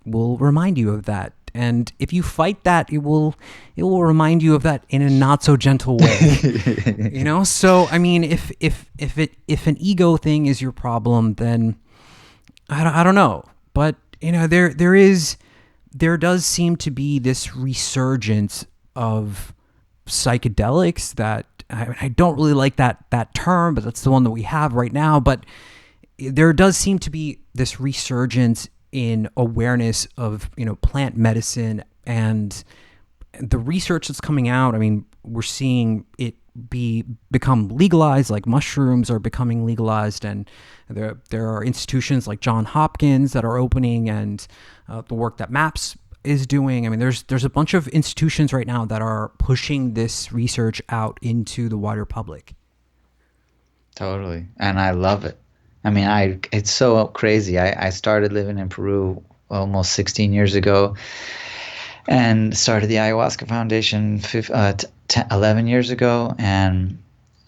will remind you of that. And if you fight that, it will remind you of that in a not so gentle way. So I mean, if an ego thing is your problem, then I don't know. But there does seem to be this resurgence of psychedelics that I don't really like that term, but that's the one that we have right now. But there does seem to be this resurgence in awareness of plant medicine and the research that's coming out. I mean, we're seeing it become legalized, like mushrooms are becoming legalized, and there are institutions like Johns Hopkins that are opening, and the work that MAPS is doing. I mean, there's a bunch of institutions right now that are pushing this research out into the wider public. Totally. And I love it. I mean, it's so crazy. I started living in Peru almost 16 years ago and started the Ayahuasca Foundation 11 years ago. And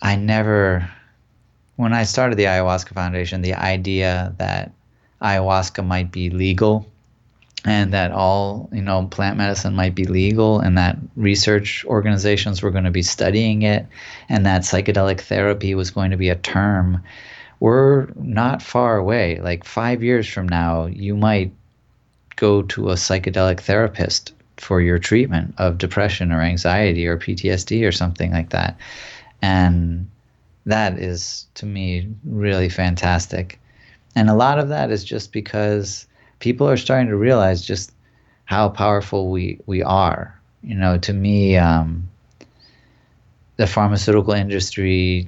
when I started the Ayahuasca Foundation, the idea that ayahuasca might be legal and that all, plant medicine might be legal, and that research organizations were going to be studying it, and that psychedelic therapy was going to be a term, we're not far away. Like 5 years from now, you might go to a psychedelic therapist for your treatment of depression or anxiety or PTSD or something like that. And that is, to me, really fantastic. And a lot of that is just because people are starting to realize just how powerful we are. To me, the pharmaceutical industry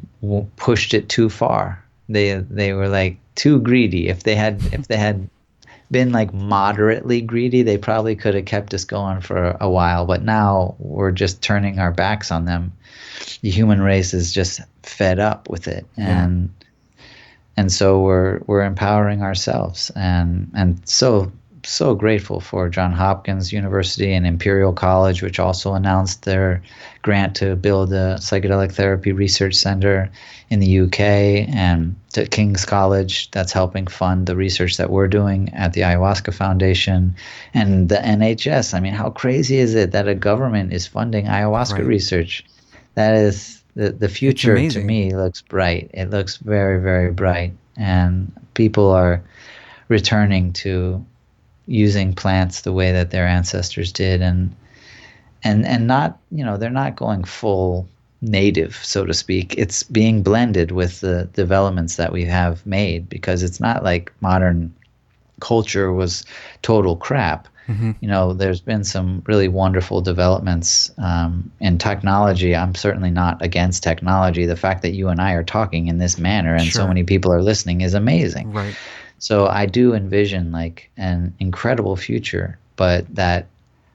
pushed it too far. They were like too greedy. If they had been like moderately greedy, they probably could have kept us going for a while. But now we're just turning our backs on them. The human race is just fed up with it, Yeah. and so we're empowering ourselves, and so grateful for Johns Hopkins University and Imperial College, which also announced their grant to build a psychedelic therapy research center in the UK, and to King's College that's helping fund the research that we're doing at the Ayahuasca Foundation, and the NHS. I mean, how crazy is it that a government is funding ayahuasca Right. research? That is the It's future to amazing. me looks bright. It looks very, very bright. And people are returning to using plants the way that their ancestors did, and not, they're not going full native, so to speak. It's being blended with the developments that we have made, because it's not like modern culture was total crap. Hmm. There's been some really wonderful developments in technology. I'm certainly not against technology. The fact that you and I are talking in this manner and so Sure. many people are listening is amazing. Right. So I do envision like an incredible future, but that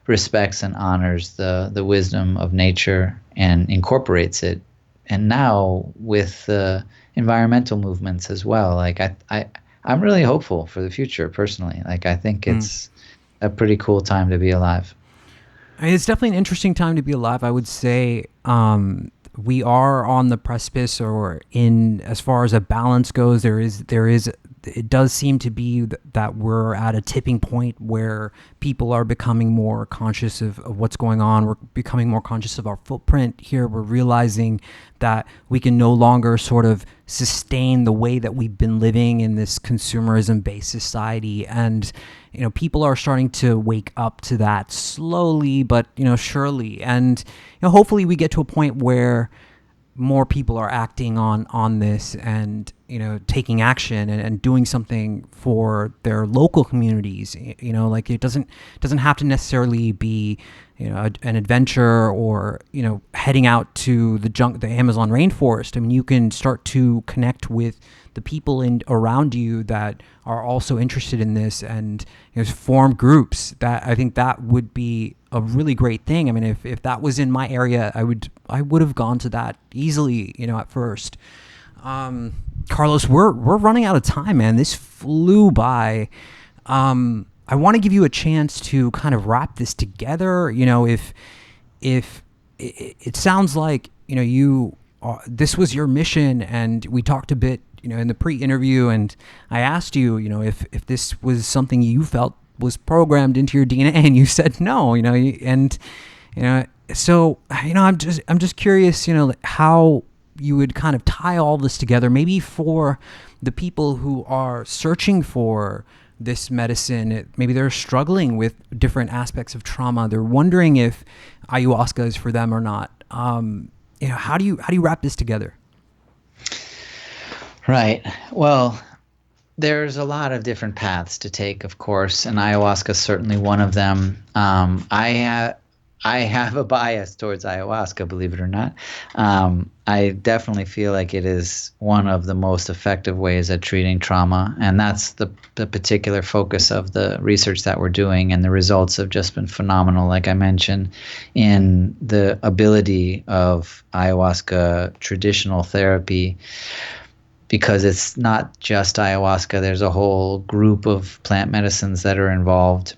respects and honors the wisdom of nature and incorporates it. And now with the environmental movements as well, like I'm really hopeful for the future personally. Like I think Mm. it's a pretty cool time to be alive. I mean, it's definitely an interesting time to be alive. I would say we are on the precipice, or in as far as a balance goes, there is it does seem to be that we're at a tipping point where people are becoming more conscious of what's going on. We're becoming more conscious of our footprint here. We're realizing that we can no longer sort of sustain the way that we've been living in this consumerism based society. And people are starting to wake up to that slowly but surely. And hopefully we get to a point where more people are acting on this, and taking action, and doing something for their local communities. Like it doesn't have to necessarily be an adventure, or heading out to the Amazon rainforest. I mean, you can start to connect with the people around you that are also interested in this, and form groups. That I think that would be a really great thing. I mean, if that was in my area, I would have gone to that easily, at first. Carlos, we're running out of time, man. This flew by. I want to give you a chance to kind of wrap this together. If it sounds like you this was your mission, and we talked a bit in the pre-interview, and I asked you if this was something you felt was programmed into your DNA, and you said no. And so I'm just curious, how you would kind of tie all this together, maybe for the people who are searching for this medicine. Maybe they're struggling with different aspects of trauma. They're wondering if ayahuasca is for them or not. How do you wrap this together? Right. Well, there's a lot of different paths to take, of course, and ayahuasca is certainly one of them. I have a bias towards ayahuasca, believe it or not. I definitely feel like it is one of the most effective ways at treating trauma, and that's the particular focus of the research that we're doing, and the results have just been phenomenal, like I mentioned, in the ability of ayahuasca traditional therapy, because it's not just ayahuasca. There's a whole group of plant medicines that are involved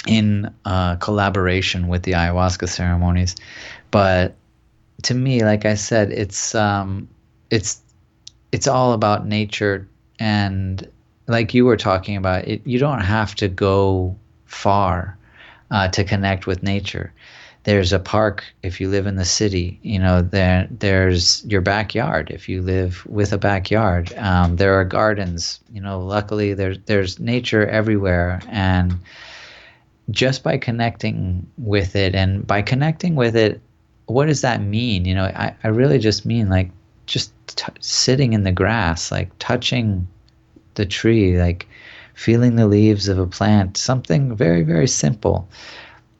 in collaboration with the ayahuasca ceremonies. But to me, like I said, it's all about nature, and like you were talking about, you don't have to go far to connect with nature. There's a park if you live in the city. There's your backyard if you live with a backyard. There are gardens. Luckily there's nature everywhere, and just by connecting with it, and by connecting with it, what does that mean? I really just mean like just sitting in the grass, like touching the tree, like feeling the leaves of a plant, something very, very simple.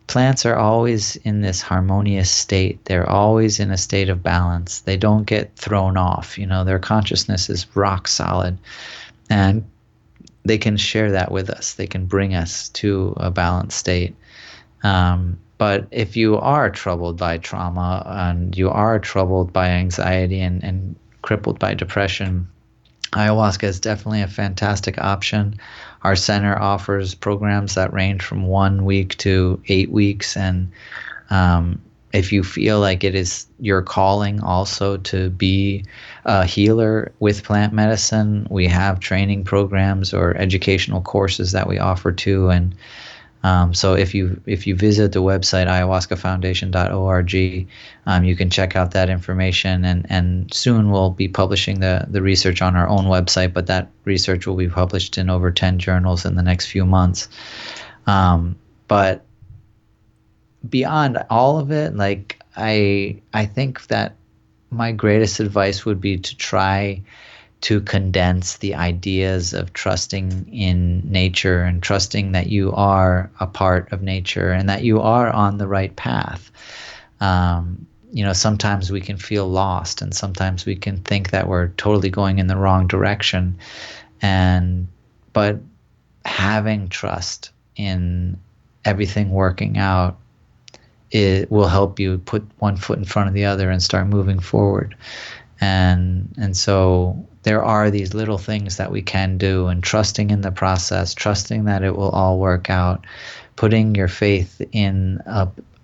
Plants are always in this harmonious state. They're always in a state of balance. They don't get thrown off. Their consciousness is rock solid. And they can share that with us. They can bring us to a balanced state. But if you are troubled by trauma and you are troubled by anxiety and crippled by depression, ayahuasca is definitely a fantastic option. Our center offers programs that range from 1 week to 8 weeks. And if you feel like it is your calling also to be a healer with plant medicine, we have training programs or educational courses that we offer too. And so if you visit the website ayahuascafoundation.org, you can check out that information, and soon we'll be publishing the research on our own website, but that research will be published in over 10 journals in the next few months. But beyond all of it, like I think that my greatest advice would be to try to condense the ideas of trusting in nature and trusting that you are a part of nature and that you are on the right path. Sometimes we can feel lost, and sometimes we can think that we're totally going in the wrong direction. But having trust in everything working out, it will help you put one foot in front of the other and start moving forward. And so there are these little things that we can do, and trusting in the process, trusting that it will all work out, putting your faith in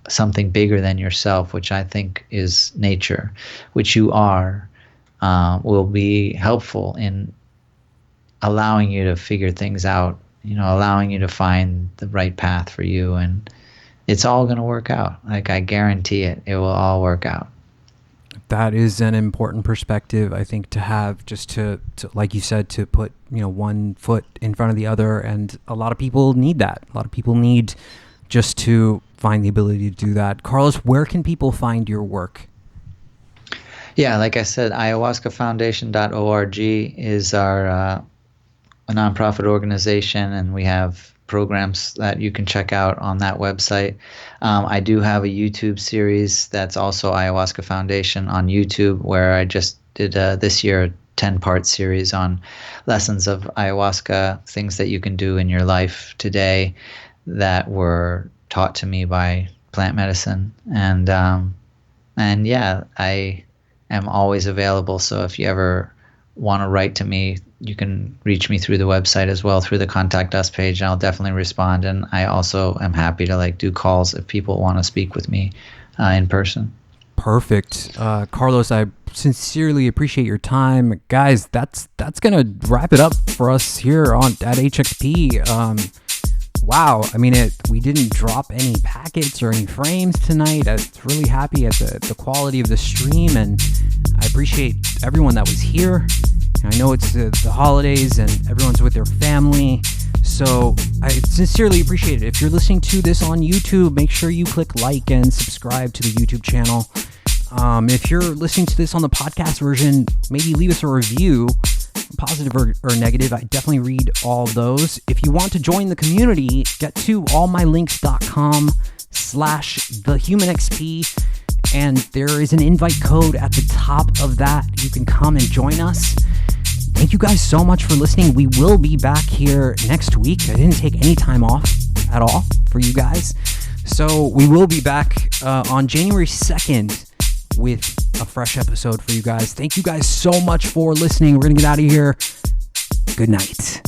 something bigger than yourself, which I think is nature, which you are, will be helpful in allowing you to figure things out, allowing you to find the right path for you. And it's all going to work out. Like, I guarantee it will all work out. That is an important perspective, I think, to have, just to like you said, to put, one foot in front of the other. And a lot of people need that. A lot of people need just to find the ability to do that. Carlos, where can people find your work? Yeah, like I said, ayahuascafoundation.org is our a nonprofit organization, and we have programs that you can check out on that website. I do have a YouTube series that's also Ayahuasca Foundation on YouTube, where I just did this year a 10-part series on lessons of ayahuasca, things that you can do in your life today that were taught to me by plant medicine. And yeah, I am always available. So if you ever want to write to me, you can reach me through the website as well, through the Contact Us page, and I'll definitely respond. And I also am happy to do calls if people want to speak with me in person. Perfect. Carlos, I sincerely appreciate your time. Guys, that's going to wrap it up for us here at HXP. Wow. I mean, we didn't drop any packets or any frames tonight. I was really happy at the quality of the stream, and I appreciate everyone that was here. I know it's the holidays and everyone's with their family, so I sincerely appreciate it. If you're listening to this on YouTube, make sure you click like and subscribe to the YouTube channel. If you're listening to this on the podcast version, maybe leave us a review, positive or negative. I definitely read all those. If you want to join the community, get to allmylinks.com/thehumanxp, and there is an invite code at the top of that. You can come and join us. Thank you guys so much for listening. We will be back here next week. I didn't take any time off at all for you guys. So we will be back on January 2nd with a fresh episode for you guys. Thank you guys so much for listening. We're going to get out of here. Good night.